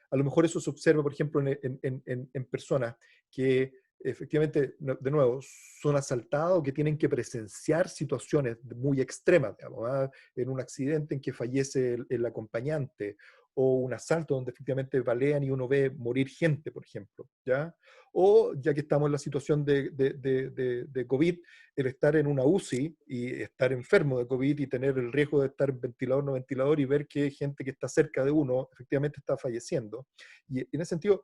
[SPEAKER 2] A lo mejor eso se observa, por ejemplo, en personas que efectivamente, de nuevo, son asaltadas o que tienen que presenciar situaciones muy extremas, digamos, ¿ah? En un accidente en que fallece el acompañante, o un asalto donde efectivamente balean y uno ve morir gente, por ejemplo, ¿ya? O ya que estamos en la situación de COVID, el estar en una UCI y estar enfermo de COVID y tener el riesgo de estar ventilador, no ventilador, y ver que gente que está cerca de uno efectivamente está falleciendo. Y en ese sentido,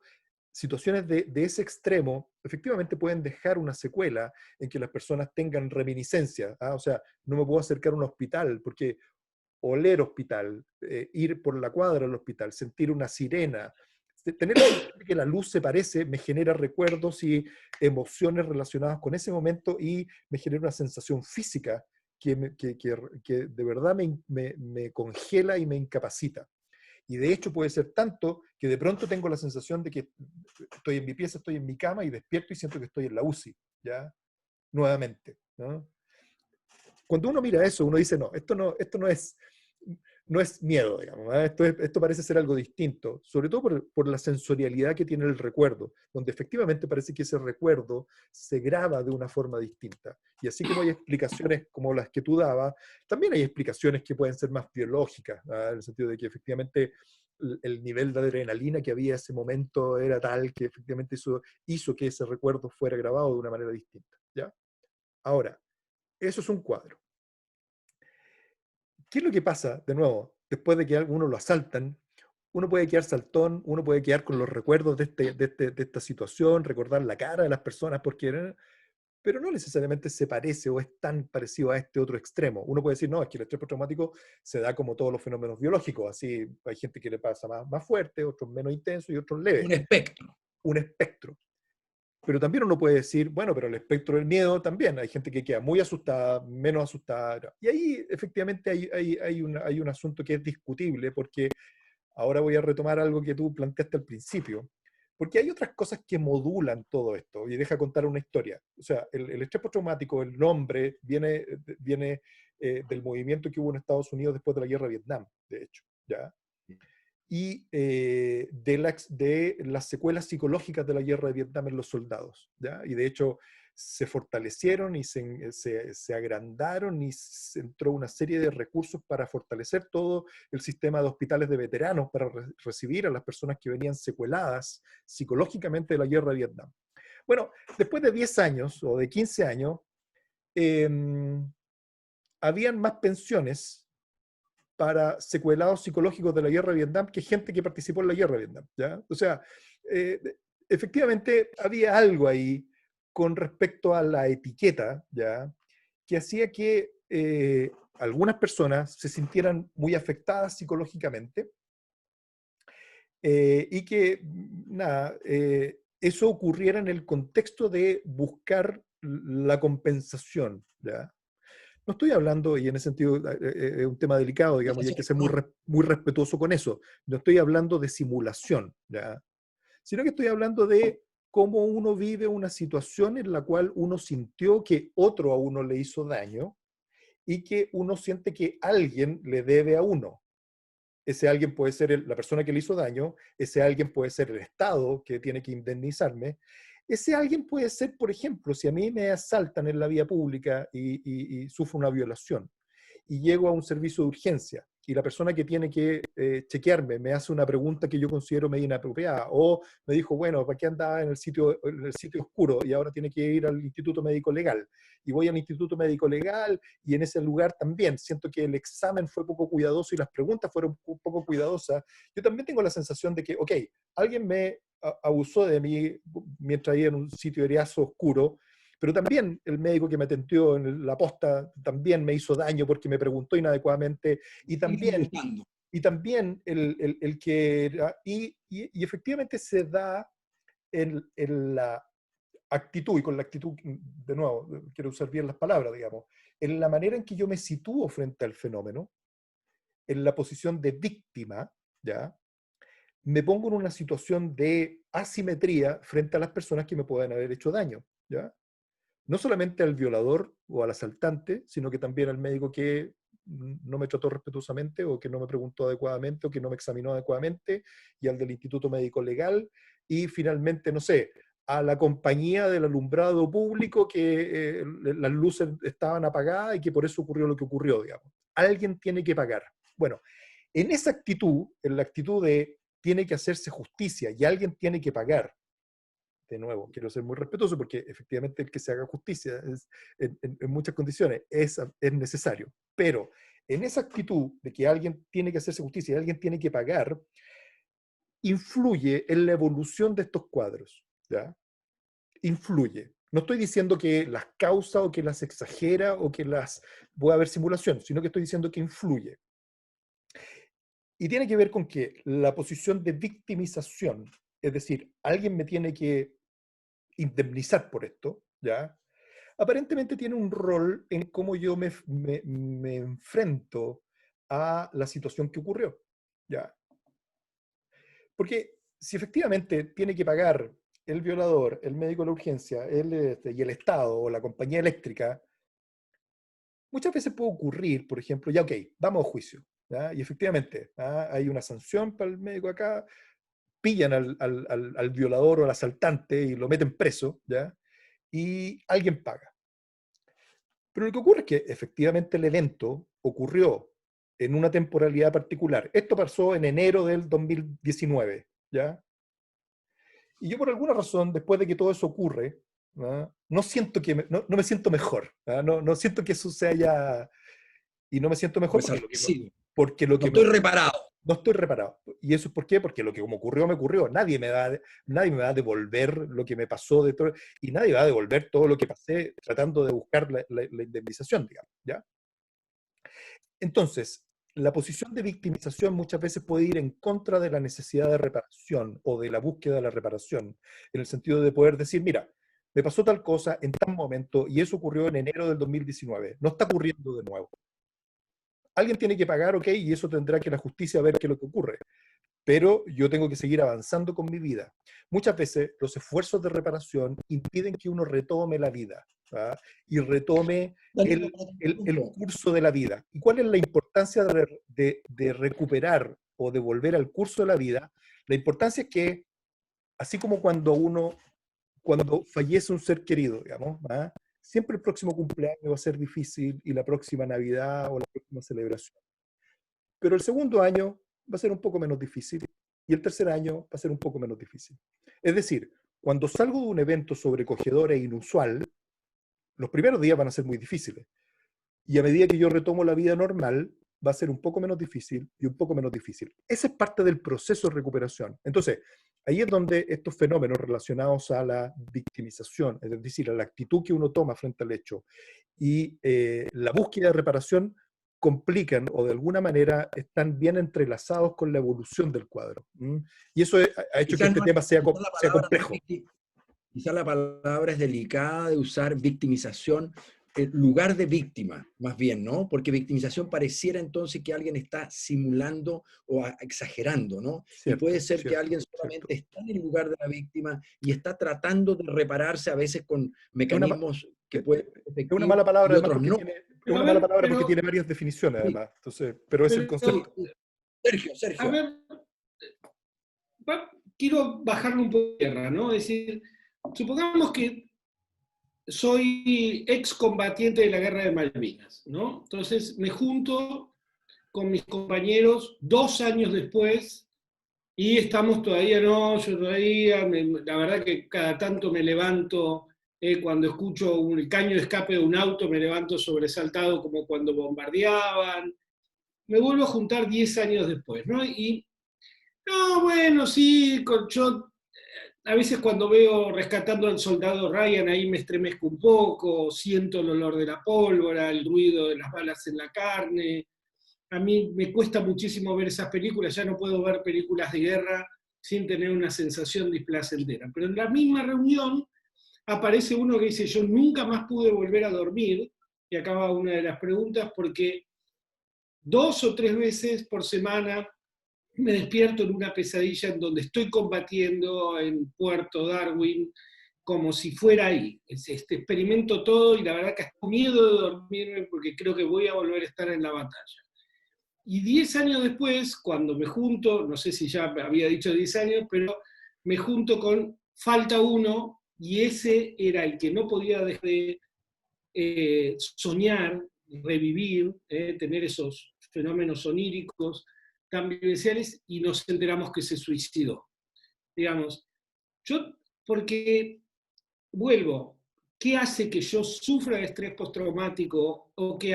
[SPEAKER 2] situaciones de ese extremo efectivamente pueden dejar una secuela en que las personas tengan reminiscencias, ¿ah? O sea, no me puedo acercar a un hospital porque oler hospital, ir por la cuadra al hospital, sentir una sirena, tener que la luz se parece, me genera recuerdos y emociones relacionadas con ese momento y me genera una sensación física que de verdad me congela y me incapacita. Y de hecho puede ser tanto que de pronto tengo la sensación de que estoy en mi pieza, estoy en mi cama y despierto y siento que estoy en la UCI, ¿ya? Nuevamente, ¿no? Cuando uno mira eso, uno dice, no, no es miedo, digamos, ¿eh? Esto parece ser algo distinto, sobre todo por la sensorialidad que tiene el recuerdo, donde efectivamente parece que ese recuerdo se graba de una forma distinta. Y así como hay explicaciones como las que tú dabas, también hay explicaciones que pueden ser más biológicas, ¿ah? En el sentido de que efectivamente el nivel de adrenalina que había en ese momento era tal que efectivamente hizo que ese recuerdo fuera grabado de una manera distinta, ¿ya? Ahora, eso es un cuadro. ¿Qué es lo que pasa, de nuevo, después de que a uno lo asaltan? Uno puede quedar saltón, uno puede quedar con los recuerdos de esta situación, recordar la cara de las personas, porque, pero no necesariamente se parece o es tan parecido a este otro extremo. Uno puede decir, no, es que el estrés postraumático se da como todos los fenómenos biológicos, así hay gente que le pasa más fuerte, otros menos intenso y otros leve.
[SPEAKER 1] Un espectro.
[SPEAKER 2] Un espectro. Pero también uno puede decir, bueno, pero el espectro del miedo también. Hay gente que queda muy asustada, menos asustada. Y ahí efectivamente hay un asunto que es discutible, porque ahora voy a retomar algo que tú planteaste al principio. Porque hay otras cosas que modulan todo esto. Y deja contar una historia. O sea, el estrés postraumático, el nombre, viene del movimiento que hubo en Estados Unidos después de la guerra de Vietnam, de hecho. ¿Ya? Y de las secuelas psicológicas de la guerra de Vietnam en los soldados, ¿ya? Y de hecho se fortalecieron y se agrandaron y se entró una serie de recursos para fortalecer todo el sistema de hospitales de veteranos para recibir a las personas que venían secueladas psicológicamente de la guerra de Vietnam. Bueno, después de 10 años o de 15 años, habían más pensiones para secuelados psicológicos de la guerra de Vietnam que gente que participó en la guerra de Vietnam, ¿ya? O sea, eh, efectivamente había algo ahí con respecto a la etiqueta, ¿ya? Que hacía que algunas personas se sintieran muy afectadas psicológicamente y que, nada, eso ocurriera en el contexto de buscar la compensación, ¿ya? No estoy hablando, y en ese sentido es un tema delicado, digamos, y hay que ser muy respetuoso con eso. No estoy hablando de simulación, ¿ya? Sino que estoy hablando de cómo uno vive una situación en la cual uno sintió que otro a uno le hizo daño y que uno siente que alguien le debe a uno. Ese alguien puede ser la persona que le hizo daño, ese alguien puede ser el Estado que tiene que indemnizarme, ese alguien puede ser, por ejemplo, si a mí me asaltan en la vía pública y sufro una violación y llego a un servicio de urgencia y la persona que tiene que chequearme me hace una pregunta que yo considero medio inapropiada o me dijo, bueno, ¿para qué andaba en el sitio oscuro y ahora tiene que ir al Instituto Médico Legal? Y voy al Instituto Médico Legal y en ese lugar también siento que el examen fue poco cuidadoso y las preguntas fueron poco cuidadosas. Yo también tengo la sensación de que, ok, alguien me abusó de mí mientras iba en un sitio eriazo oscuro, pero también el médico que me atendió en la posta también me hizo daño porque me preguntó inadecuadamente y también el que era, y efectivamente se da en la actitud, y con la actitud, de nuevo, quiero usar bien las palabras, digamos, en la manera en que yo me sitúo frente al fenómeno, en la posición de víctima, ¿ya? Me pongo en una situación de asimetría frente a las personas que me pueden haber hecho daño, ¿ya? No solamente al violador o al asaltante, sino que también al médico que no me trató respetuosamente o que no me preguntó adecuadamente o que no me examinó adecuadamente, y al del Instituto Médico Legal, y finalmente, no sé, a la compañía del alumbrado público que las luces estaban apagadas y que por eso ocurrió lo que ocurrió, digamos. Alguien tiene que pagar. Bueno, en esa actitud, en la actitud de tiene que hacerse justicia y alguien tiene que pagar, de nuevo, quiero ser muy respetuoso porque efectivamente el que se haga justicia en muchas condiciones es necesario, pero en esa actitud de que alguien tiene que hacerse justicia y alguien tiene que pagar, influye en la evolución de estos cuadros, ¿ya? Influye. No estoy diciendo que las causa o que las exagera o que las pueda haber simulación, sino que estoy diciendo que influye. Y tiene que ver con que la posición de victimización, es decir, alguien me tiene que indemnizar por esto, ¿ya? Aparentemente tiene un rol en cómo yo me enfrento a la situación que ocurrió, ¿ya? Porque si efectivamente tiene que pagar el violador, el médico de la urgencia, y el Estado o la compañía eléctrica, muchas veces puede ocurrir, por ejemplo, ya ok, vamos a juicio, ¿ya? Y efectivamente, ¿ah? Hay una sanción para el médico acá, pillan al violador o al asaltante y lo meten preso, ¿ya? Y alguien paga. Pero lo que ocurre es que efectivamente el evento ocurrió en una temporalidad particular. Esto pasó en enero del 2019, ¿ya? Y yo por alguna razón, después de que todo eso ocurre, ¿no? No siento que no me siento mejor, ¿ah? No siento que eso se haya... Y no me siento mejor
[SPEAKER 1] Resarcido.
[SPEAKER 2] porque lo
[SPEAKER 1] No
[SPEAKER 2] que me
[SPEAKER 1] estoy
[SPEAKER 2] ocurrió,
[SPEAKER 1] reparado.
[SPEAKER 2] no estoy reparado. ¿Y eso es por qué? Porque lo que me ocurrió, me ocurrió. Nadie me va a devolver lo que me pasó de todo, y nadie va a devolver todo lo que pasé tratando de buscar la indemnización, digamos, ¿ya? Entonces, la posición de victimización muchas veces puede ir en contra de la necesidad de reparación o de la búsqueda de la reparación, en el sentido de poder decir, mira, me pasó tal cosa en tal momento y eso ocurrió en enero del 2019, no está ocurriendo de nuevo. Alguien tiene que pagar, ok, y eso tendrá que la justicia ver qué es lo que ocurre. Pero yo tengo que seguir avanzando con mi vida. Muchas veces los esfuerzos de reparación impiden que uno retome la vida, ¿ah? Y retome
[SPEAKER 1] Danilo,
[SPEAKER 2] el curso de la vida. ¿Y cuál es la importancia de recuperar o de volver al curso de la vida? La importancia es que, así como cuando fallece un ser querido, digamos, ¿ah? Siempre el próximo cumpleaños va a ser difícil y la próxima Navidad o la próxima celebración. Pero el segundo año va a ser un poco menos difícil y el tercer año va a ser un poco menos difícil. Es decir, cuando salgo de un evento sobrecogedor e inusual, los primeros días van a ser muy difíciles. Y a medida que yo retomo la vida normal, va a ser un poco menos difícil y un poco menos difícil. Ese es parte del proceso de recuperación. Entonces, ahí es donde estos fenómenos relacionados a la victimización, es decir, a la actitud que uno toma frente al hecho, y la búsqueda de reparación complican o de alguna manera están bien entrelazados con la evolución del cuadro. Y eso ha hecho que
[SPEAKER 1] Quizás,
[SPEAKER 2] este
[SPEAKER 1] no,
[SPEAKER 2] tema sea
[SPEAKER 1] quizás la palabra no es
[SPEAKER 2] complejo.
[SPEAKER 1] quizás la palabra es delicada de usar victimización en lugar de víctima, más bien, ¿no? Porque victimización pareciera entonces que alguien está simulando o exagerando, ¿no? Y
[SPEAKER 2] Cierto,
[SPEAKER 1] puede ser que
[SPEAKER 2] cierto,
[SPEAKER 1] alguien
[SPEAKER 2] cierto.
[SPEAKER 1] solamente está en el lugar de la víctima y está tratando de repararse a veces con
[SPEAKER 2] Es una,
[SPEAKER 1] mecanismos que
[SPEAKER 2] es
[SPEAKER 1] pueden ser
[SPEAKER 2] una
[SPEAKER 1] efectivos
[SPEAKER 2] mala palabra
[SPEAKER 1] y
[SPEAKER 2] además
[SPEAKER 1] otros
[SPEAKER 2] porque
[SPEAKER 1] no.
[SPEAKER 2] tiene, es
[SPEAKER 3] Pero a
[SPEAKER 2] una mala
[SPEAKER 3] ver,
[SPEAKER 2] palabra porque tiene varias definiciones
[SPEAKER 1] Sí,
[SPEAKER 2] además. Entonces, pero es el
[SPEAKER 1] sí,
[SPEAKER 2] concepto.
[SPEAKER 1] sí. Sergio,
[SPEAKER 3] a
[SPEAKER 1] Sergio.
[SPEAKER 3] ver, quiero bajarlo un poco de tierra, ¿no? Es decir, supongamos que soy excombatiente de la guerra de Malvinas, ¿no? Entonces me junto con mis compañeros 2 años después y estamos todavía, no, yo todavía, la verdad que cada tanto me levanto, cuando escucho el caño de escape de un auto, me levanto sobresaltado como cuando bombardeaban. Me vuelvo a juntar 10 años después, ¿no? Y, no, bueno, sí, yo a veces cuando veo Rescatando al Soldado Ryan, ahí me estremezco un poco, siento el olor de la pólvora, el ruido de las balas en la carne. A mí me cuesta muchísimo ver esas películas, ya no puedo ver películas de guerra sin tener una sensación displacentera. Pero en la misma reunión aparece uno que dice, yo nunca más pude volver a dormir, y acaba una de las preguntas, porque 2 o 3 veces por semana me despierto en una pesadilla en donde estoy combatiendo en Puerto Darwin, como si fuera ahí. Experimento todo y la verdad que tengo miedo de dormirme porque creo que voy a volver a estar en la batalla. Y 10 años después, cuando me junto, no sé si ya había dicho 10 años, pero me junto con Falta Uno, y ese era el que no podía dejar de soñar, revivir, tener esos fenómenos oníricos tan vivenciales, y nos enteramos que se suicidó. Digamos, yo, porque vuelvo, ¿qué hace que yo sufra de estrés postraumático o qué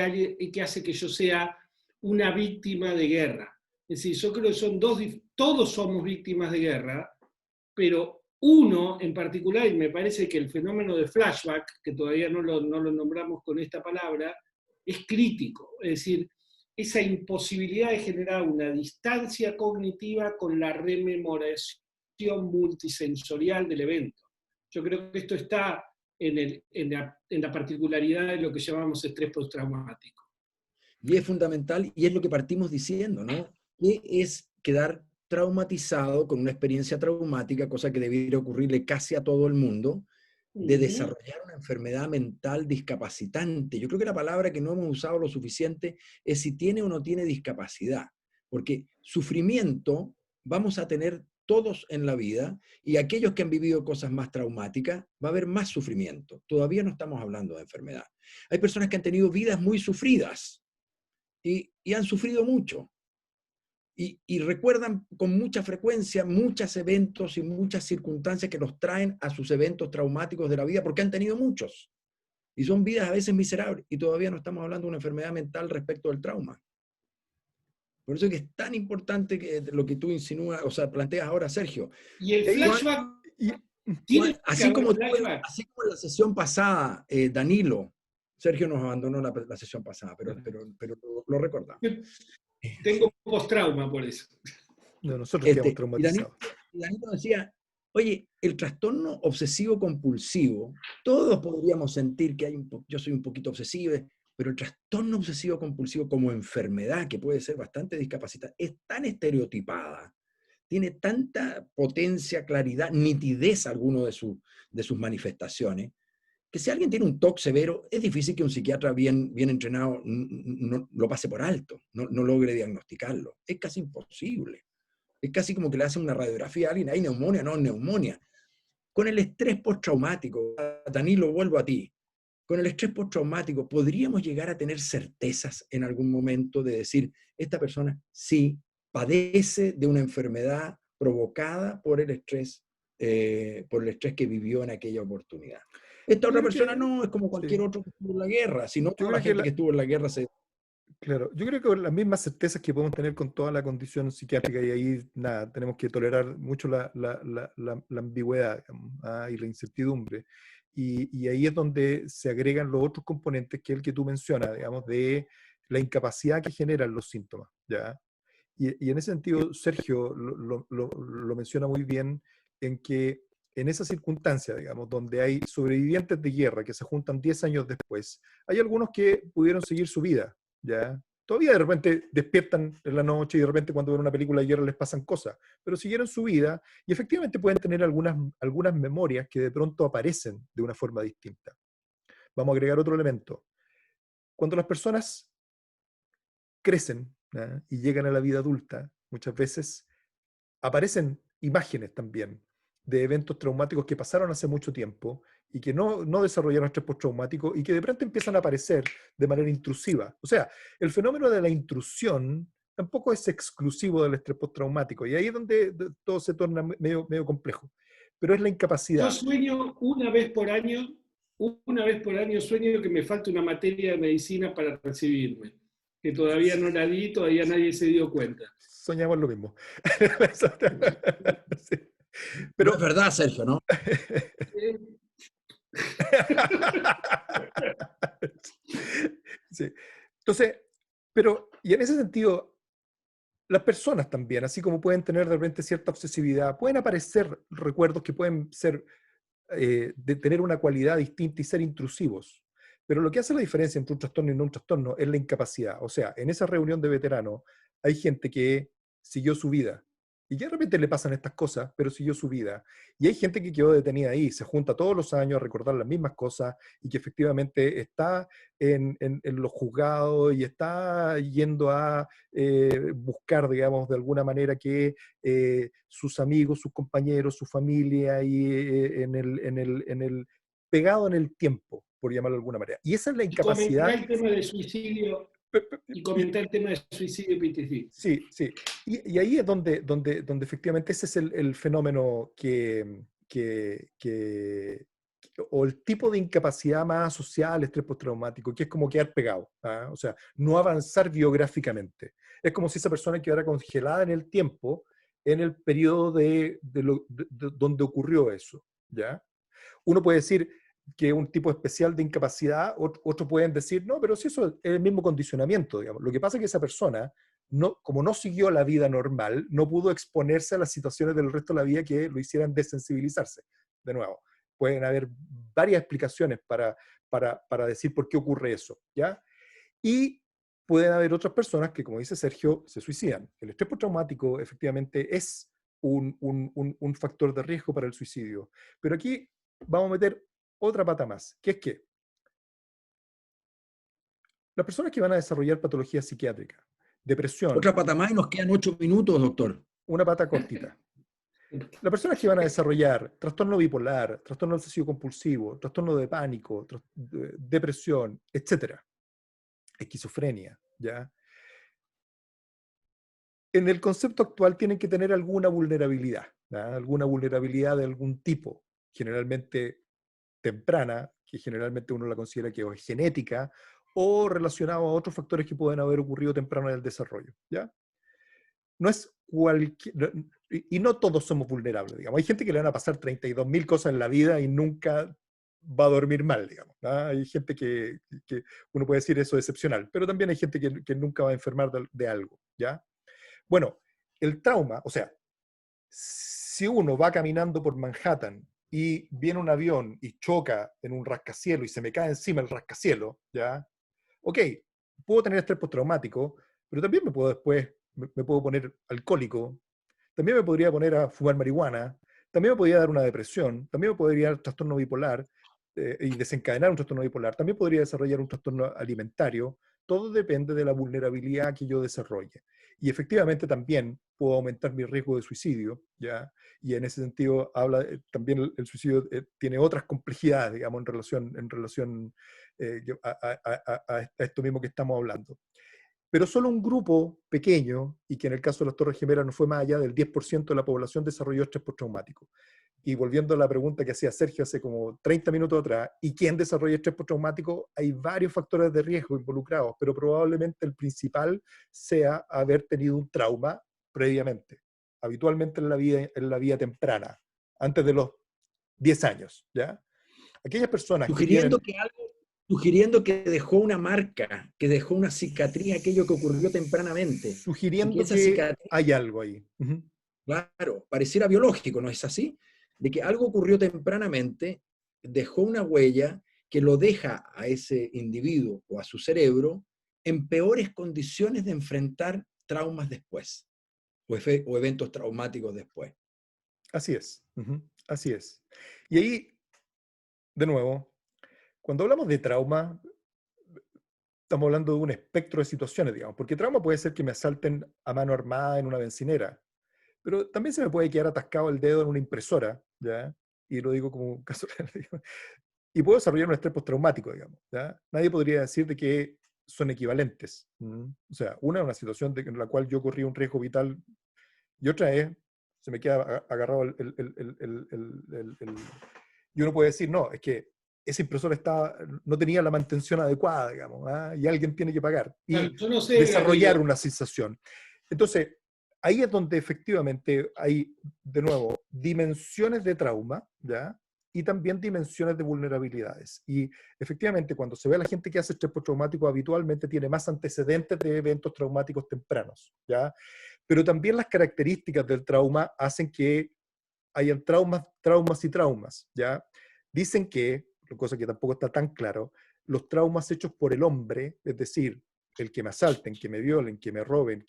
[SPEAKER 3] hace que yo sea una víctima de guerra? Es decir, yo creo que son todos somos víctimas de guerra, pero uno en particular, y me parece que el fenómeno de flashback, que todavía no lo nombramos con esta palabra, es crítico. Es decir, esa imposibilidad de generar una distancia cognitiva con la rememoración multisensorial del evento. Yo creo que esto está en la particularidad de lo que llamamos estrés postraumático.
[SPEAKER 1] Y es fundamental, y es lo que partimos diciendo, ¿no? ¿Qué es quedar traumatizado con una experiencia traumática, cosa que debiera ocurrirle casi a todo el mundo? de desarrollar una enfermedad mental discapacitante. Yo creo que la palabra que no hemos usado lo suficiente es si tiene o no tiene discapacidad, porque sufrimiento vamos a tener todos en la vida, y aquellos que han vivido cosas más traumáticas, va a haber más sufrimiento. Todavía no estamos hablando de enfermedad. Hay personas que han tenido vidas muy sufridas y han sufrido mucho. Y recuerdan con mucha frecuencia muchos eventos y muchas circunstancias que los traen a sus eventos traumáticos de la vida, porque han tenido muchos. Y son vidas a veces miserables. Y todavía no estamos hablando de una enfermedad mental respecto al trauma. Por eso es que es tan importante que lo que tú insinúas, o sea, planteas ahora, Sergio.
[SPEAKER 3] Y el flashback,
[SPEAKER 1] Así como en la sesión pasada, Danilo, Sergio nos abandonó la sesión pasada, pero lo recordamos.
[SPEAKER 3] Tengo post-trauma por eso.
[SPEAKER 2] No, nosotros quedamos traumatizados.
[SPEAKER 1] Y Danilo decía, oye, el trastorno obsesivo compulsivo, todos podríamos sentir que yo soy un poquito obsesivo, pero el trastorno obsesivo compulsivo como enfermedad, que puede ser bastante discapacitada, es tan estereotipada, tiene tanta potencia, claridad, nitidez alguno de sus manifestaciones, que si alguien tiene un TOC severo, es difícil que un psiquiatra bien entrenado no lo pase por alto, no logre diagnosticarlo. Es casi imposible. Es casi como que le hacen una radiografía a alguien, hay neumonía, no, neumonía. Con el estrés postraumático, Danilo, vuelvo a ti, con el estrés postraumático, ¿podríamos llegar a tener certezas en algún momento de decir, esta persona sí padece de una enfermedad provocada por el estrés que vivió en aquella oportunidad? Esta otra persona no, es como cualquier otro que estuvo en la guerra, sino toda la gente que estuvo en la guerra se...
[SPEAKER 2] Claro, yo creo que las mismas certezas que podemos tener con toda la condición psiquiátrica, y ahí nada, tenemos que tolerar mucho la ambigüedad, digamos, y la incertidumbre. Y ahí es donde se agregan los otros componentes, que es el que tú mencionas, digamos, de la incapacidad que generan los síntomas, ¿ya? Y en ese sentido, Sergio lo menciona muy bien, en que en esa circunstancia, digamos, donde hay sobrevivientes de guerra que se juntan 10 años después, hay algunos que pudieron seguir su vida, ¿ya? Todavía de repente despiertan en la noche y de repente cuando ven una película de guerra les pasan cosas, pero siguieron su vida y efectivamente pueden tener algunas memorias que de pronto aparecen de una forma distinta. Vamos a agregar otro elemento. Cuando las personas crecen, ¿ya?, y llegan a la vida adulta, muchas veces aparecen imágenes también de eventos traumáticos que pasaron hace mucho tiempo y que no desarrollaron estrés postraumático y que de pronto empiezan a aparecer de manera intrusiva. O sea, el fenómeno de la intrusión tampoco es exclusivo del estrés postraumático, y ahí es donde todo se torna medio complejo. Pero es la incapacidad.
[SPEAKER 3] Yo sueño una vez por año sueño que me falta una materia de medicina para recibirme, que todavía no la di, todavía nadie se dio cuenta.
[SPEAKER 2] Soñamos lo mismo.
[SPEAKER 1] Sí. Pero no es verdad, Sergio, ¿no?
[SPEAKER 2] Sí. Entonces, y en ese sentido, las personas también, así como pueden tener de repente cierta obsesividad, pueden aparecer recuerdos que pueden ser, de tener una cualidad distinta y ser intrusivos. Pero lo que hace la diferencia entre un trastorno y no un trastorno es la incapacidad. O sea, en esa reunión de veteranos hay gente que siguió su vida y que de repente le pasan estas cosas, pero siguió su vida. Y hay gente que quedó detenida ahí, se junta todos los años a recordar las mismas cosas y que efectivamente está en los juzgados y está yendo a buscar, digamos, de alguna manera que sus amigos, sus compañeros, su familia, y pegado en el tiempo, por llamarlo de alguna manera. Y esa es la incapacidad.
[SPEAKER 3] Y comentar el tema de suicidio y PTSD.
[SPEAKER 2] Sí, sí. Y ahí es donde efectivamente ese es el fenómeno o el tipo de incapacidad más asociada al estrés postraumático, que es como quedar pegado, ¿ah? O sea, no avanzar biográficamente. Es como si esa persona quedara congelada en el tiempo, en el periodo donde ocurrió eso, ¿ya? Uno puede decir que un tipo especial de incapacidad, otros pueden decir, no, pero si eso es el mismo condicionamiento, digamos. Lo que pasa es que esa persona, como no siguió la vida normal, no pudo exponerse a las situaciones del resto de la vida que lo hicieran desensibilizarse. De nuevo, pueden haber varias explicaciones para decir por qué ocurre eso, ¿ya? Y pueden haber otras personas que, como dice Sergio, se suicidan. El estrés postraumático efectivamente es un factor de riesgo para el suicidio. Pero aquí vamos a meter otra pata más, que es que las personas que van a desarrollar patología psiquiátrica, depresión,
[SPEAKER 1] Otra pata más y nos quedan 8 minutos, doctor.
[SPEAKER 2] una pata cortita. Las personas que van a desarrollar trastorno bipolar, trastorno obsesivo compulsivo, trastorno de pánico, depresión, etcétera, esquizofrenia, ¿ya? En el concepto actual tienen que tener alguna vulnerabilidad, ¿ya? Alguna vulnerabilidad de algún tipo, generalmente temprana, que generalmente uno la considera que es genética, o relacionado a otros factores que pueden haber ocurrido temprano en el desarrollo, ¿ya? No es cualquier... Y no todos somos vulnerables, digamos. Hay gente que le van a pasar 32.000 cosas en la vida y nunca va a dormir mal, digamos, ¿no? Hay gente que uno puede decir eso es excepcional, pero también hay gente que nunca va a enfermar de algo, ¿ya? Bueno, el trauma, o sea, si uno va caminando por Manhattan y viene un avión y choca en un rascacielos y se me cae encima el rascacielos, ¿ya? Ok, puedo tener estrés postraumático, pero también me puedo poner alcohólico, también me podría poner a fumar marihuana, también me podría dar una depresión, también me podría dar trastorno bipolar y desencadenar un trastorno bipolar, también podría desarrollar un trastorno alimentario. Todo depende de la vulnerabilidad que yo desarrolle. Y efectivamente también puedo aumentar mi riesgo de suicidio, ¿ya? Y en ese sentido también el suicidio tiene otras complejidades, digamos, en relación a esto mismo que estamos hablando. Pero solo un grupo pequeño, y que en el caso de las Torres Gemelas no fue más allá del 10% de la población, desarrolló estrés postraumático. Y volviendo a la pregunta que hacía Sergio hace como 30 minutos atrás, ¿y quién desarrolla estrés postraumático? Hay varios factores de riesgo involucrados, pero probablemente el principal sea haber tenido un trauma previamente, habitualmente en la vida temprana, antes de los 10 años, ¿ya? Aquellas personas que
[SPEAKER 1] Sugiriendo
[SPEAKER 2] tienen...
[SPEAKER 1] que sugiriendo que dejó una marca, que dejó una cicatriz, aquello que ocurrió tempranamente. Y que
[SPEAKER 2] Sugiriendo
[SPEAKER 1] esa
[SPEAKER 2] que
[SPEAKER 1] cicatriz,
[SPEAKER 2] hay algo ahí. Uh-huh.
[SPEAKER 1] claro, pareciera biológico, ¿no es así? De que algo ocurrió tempranamente, dejó una huella que lo deja a ese individuo o a su cerebro en peores condiciones de enfrentar traumas después o eventos traumáticos después.
[SPEAKER 2] Así es. Uh-huh. Así es. Y ahí, de nuevo, cuando hablamos de trauma, estamos hablando de un espectro de situaciones, digamos, porque trauma puede ser que me asalten a mano armada en una bencinera, pero también se me puede quedar atascado el dedo en una impresora, ¿ya? Y lo digo como un caso real, digamos. Y puedo desarrollar un estrés postraumático, digamos, ¿ya? Nadie podría decir de que son equivalentes. O sea, una es una situación en la cual yo corrí un riesgo vital y otra es, se me queda agarrado y uno puede decir, no, es que esa impresora no tenía la mantención adecuada, digamos, ¿ah? Y alguien tiene que pagar y
[SPEAKER 3] Yo no sé,
[SPEAKER 2] desarrollar
[SPEAKER 3] Garrido.
[SPEAKER 2] una sensación. Entonces, ahí es donde efectivamente hay, de nuevo, dimensiones de trauma, ¿ya? Y también dimensiones de vulnerabilidades. Y efectivamente, cuando se ve a la gente que hace estrés postraumático, habitualmente tiene más antecedentes de eventos traumáticos tempranos, ¿ya? Pero también las características del trauma hacen que hayan traumas y traumas, ¿ya? Dicen que, cosa que tampoco está tan claro, los traumas hechos por el hombre, es decir, el que me asalten, que me violen, que me roben,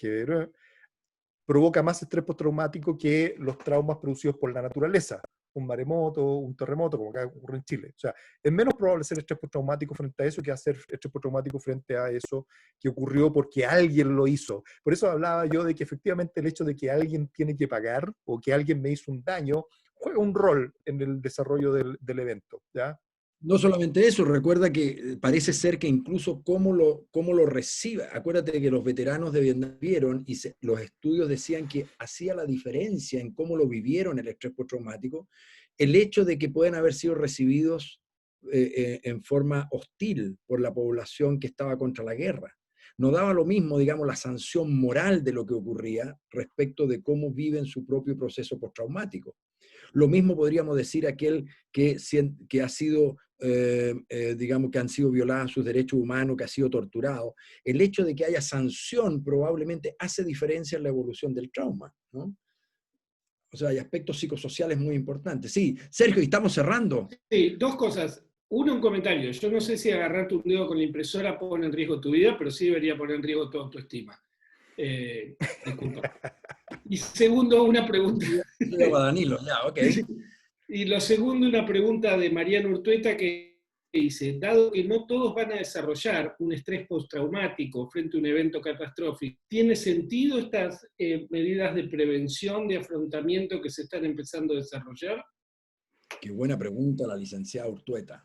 [SPEAKER 2] provoca más estrés postraumático que los traumas producidos por la naturaleza, un maremoto, un terremoto, como acá ocurre en Chile. O sea, es menos probable hacer estrés postraumático frente a eso que hacer estrés postraumático frente a eso que ocurrió porque alguien lo hizo. Por eso hablaba yo de que efectivamente el hecho de que alguien tiene que pagar o que alguien me hizo un daño juega un rol en el desarrollo del evento, ¿ya?
[SPEAKER 1] No solamente eso, recuerda que parece ser que incluso cómo lo recibe. Acuérdate que los veteranos de Vietnam vieron y los estudios decían que hacía la diferencia en cómo lo vivieron el estrés postraumático, el hecho de que pueden haber sido recibidos en forma hostil por la población que estaba contra la guerra. No daba lo mismo, digamos, la sanción moral de lo que ocurría respecto de cómo viven su propio proceso postraumático. Lo mismo podríamos decir aquel que ha sido, digamos, que han sido violados sus derechos humanos, que ha sido torturado. El hecho de que haya sanción probablemente hace diferencia en la evolución del trauma, ¿no? O sea, hay aspectos psicosociales muy importantes. Sí, Sergio, y estamos cerrando.
[SPEAKER 3] Sí, dos cosas. Uno, un comentario. Yo no sé si agarrarte un dedo con la impresora pone en riesgo tu vida, pero sí debería poner en riesgo tu autoestima. Disculpa. Y segundo, una pregunta.
[SPEAKER 1] Eso ya va Danilo, ya, ok.
[SPEAKER 3] Y lo segundo, una pregunta de Mariano Urtueta que dice, dado que no todos van a desarrollar un estrés postraumático frente a un evento catastrófico, ¿tiene sentido estas medidas de prevención, de afrontamiento que se están empezando a desarrollar?
[SPEAKER 1] Qué buena pregunta la licenciada Urtueta.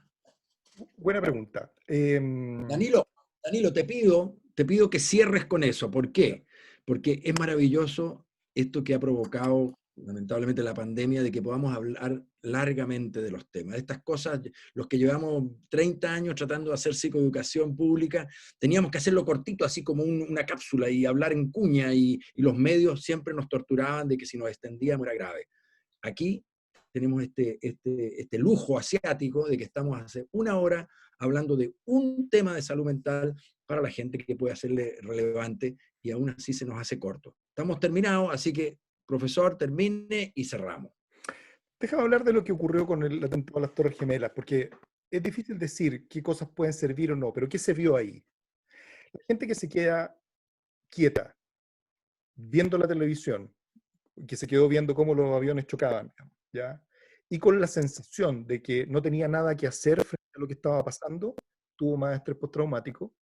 [SPEAKER 2] Buena pregunta.
[SPEAKER 1] Danilo, Danilo, te pido que cierres con eso. ¿Por qué? Porque es maravilloso esto que ha provocado, lamentablemente, la pandemia, de que podamos hablar largamente de los temas. De estas cosas, los que llevamos 30 años tratando de hacer psicoeducación pública, teníamos que hacerlo cortito, así como una cápsula, y hablar en cuña, y los medios siempre nos torturaban de que si nos extendíamos era grave. Aquí tenemos este lujo asiático de que estamos hace una hora hablando de un tema de salud mental para la gente que puede hacerle relevante, y aún así se nos hace corto. Estamos terminados, así que, profesor, termine y cerramos.
[SPEAKER 2] Déjame hablar de lo que ocurrió con el atentado a las Torres Gemelas, porque es difícil decir qué cosas pueden servir o no, pero ¿qué se vio ahí? La gente que se queda quieta, viendo la televisión, que se quedó viendo cómo los aviones chocaban, ¿ya? Y con la sensación de que no tenía nada que hacer frente a lo que estaba pasando, tuvo más estrés postraumático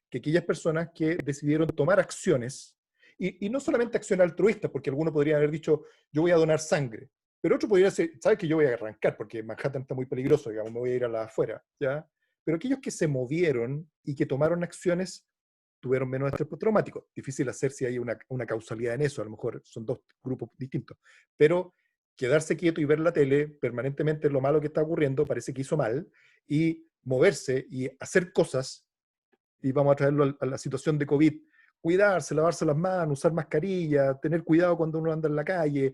[SPEAKER 2] que aquellas personas que decidieron tomar acciones, y no solamente acciones altruistas, porque alguno podría haber dicho, yo voy a donar sangre, pero otro podría decir, ¿sabes que yo voy a arrancar? Porque Manhattan está muy peligroso, digamos, me voy a ir a la afuera, ¿ya? Pero aquellos que se movieron y que tomaron acciones tuvieron menos estrés postraumático. Difícil hacer si hay una causalidad en eso, a lo mejor son dos grupos distintos. Pero quedarse quieto y ver la tele permanentemente lo malo que está ocurriendo parece que hizo mal, y moverse y hacer cosas, y vamos a traerlo a la situación de COVID, cuidarse, lavarse las manos, usar mascarilla, tener cuidado cuando uno anda en la calle,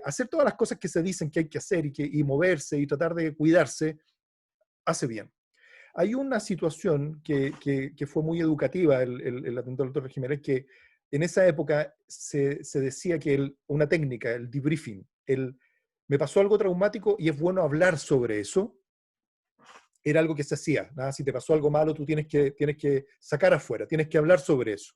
[SPEAKER 2] hacer todas las cosas que se dicen que hay que hacer, y moverse y tratar de cuidarse, hace bien. Hay una situación que fue muy educativa, el atentado a la Torre Jiménez, que en esa época se decía que una técnica, el debriefing, me pasó algo traumático y es bueno hablar sobre eso, era algo que se hacía. ¿Nada? Si te pasó algo malo, tú tienes que sacar afuera, tienes que hablar sobre eso.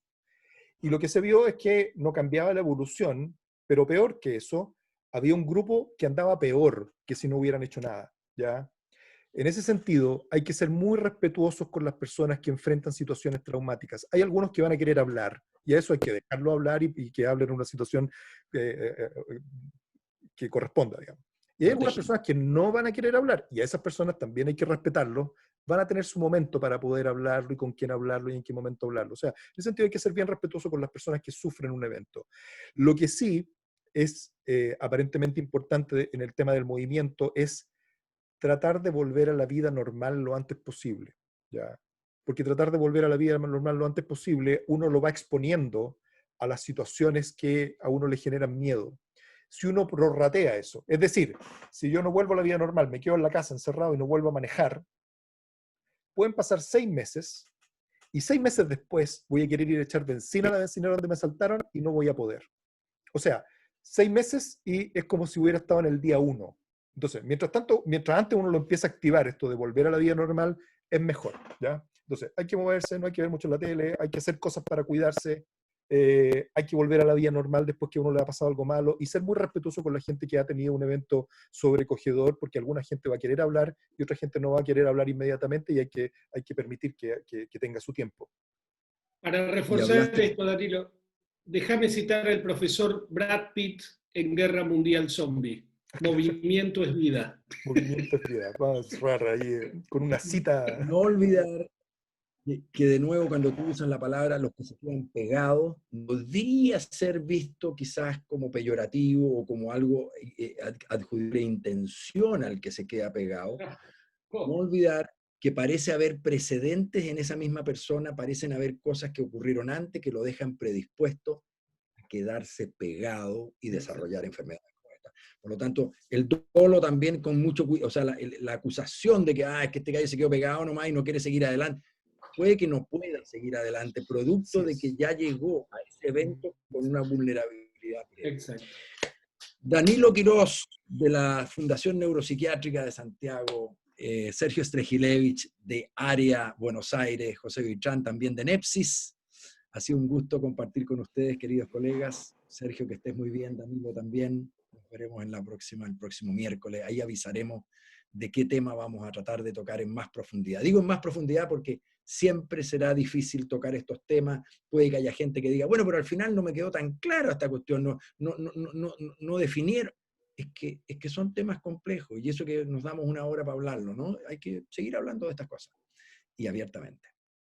[SPEAKER 2] Y lo que se vio es que no cambiaba la evolución, pero peor que eso, había un grupo que andaba peor que si no hubieran hecho nada, ¿ya? En ese sentido, hay que ser muy respetuosos con las personas que enfrentan situaciones traumáticas. Hay algunos que van a querer hablar, y a eso hay que dejarlo hablar, y que hablen en una situación que corresponda, digamos. Y hay algunas personas que no van a querer hablar, y a esas personas también hay que respetarlo, van a tener su momento para poder hablarlo, y con quién hablarlo, y en qué momento hablarlo. O sea, en ese sentido hay que ser bien respetuoso con las personas que sufren un evento. Lo que sí es aparentemente importante en el tema del movimiento es tratar de volver a la vida normal lo antes posible, ¿ya? Porque tratar de volver a la vida normal lo antes posible, uno lo va exponiendo a las situaciones que a uno le generan miedo. Si uno prorratea eso, es decir, si yo no vuelvo a la vida normal, me quedo en la casa encerrado y no vuelvo a manejar, pueden pasar 6 meses, y 6 meses después voy a querer ir a echar benzina a la bencinera donde me asaltaron y no voy a poder. O sea, 6 meses y es como si hubiera estado en el día 1. Entonces, mientras tanto, mientras antes uno lo empieza a activar, esto de volver a la vida normal, es mejor, ¿ya? Entonces, hay que moverse, no hay que ver mucho la tele, hay que hacer cosas para cuidarse, hay que volver a la vida normal después que a uno le ha pasado algo malo, y ser muy respetuoso con la gente que ha tenido un evento sobrecogedor, porque alguna gente va a querer hablar y otra gente no va a querer hablar inmediatamente, y hay que permitir que tenga su tiempo.
[SPEAKER 3] Para reforzar esto, Danilo, déjame citar al profesor Brad Pitt en Guerra Mundial Zombie. Movimiento es vida.
[SPEAKER 2] Movimiento es vida. Vamos a cerrar ahí con una cita.
[SPEAKER 1] No olvidar que de nuevo, cuando tú usas la palabra los que se quedan pegados, podría ser visto quizás como peyorativo o como algo adjudicable intención al que se queda pegado. No olvidar que parece haber precedentes en esa misma persona, parecen haber cosas que ocurrieron antes que lo dejan predispuesto a quedarse pegado y desarrollar enfermedades como esta. Por lo tanto, el dolo también con mucho cuidado, o sea, la acusación de que, es que este gallo se quedó pegado nomás y no quiere seguir adelante, puede que no pueda seguir adelante, producto de que ya llegó a ese evento con una vulnerabilidad.
[SPEAKER 3] Exacto.
[SPEAKER 1] Danilo Quirós, de la Fundación Neuropsiquiátrica de Santiago, Sergio Strejilevich, de Área Buenos Aires, José Vitrán, también de Nepsis. Ha sido un gusto compartir con ustedes, queridos colegas. Sergio, que estés muy bien, Danilo también. veremos en el próximo miércoles. Ahí avisaremos de qué tema vamos a tratar de tocar en más profundidad. Digo en más profundidad porque siempre será difícil tocar estos temas. Puede que haya gente que diga, bueno, pero al final no me quedó tan claro esta cuestión, no definieron. Es que son temas complejos y eso que nos damos una hora para hablarlo, ¿no? Hay que seguir hablando de estas cosas y abiertamente.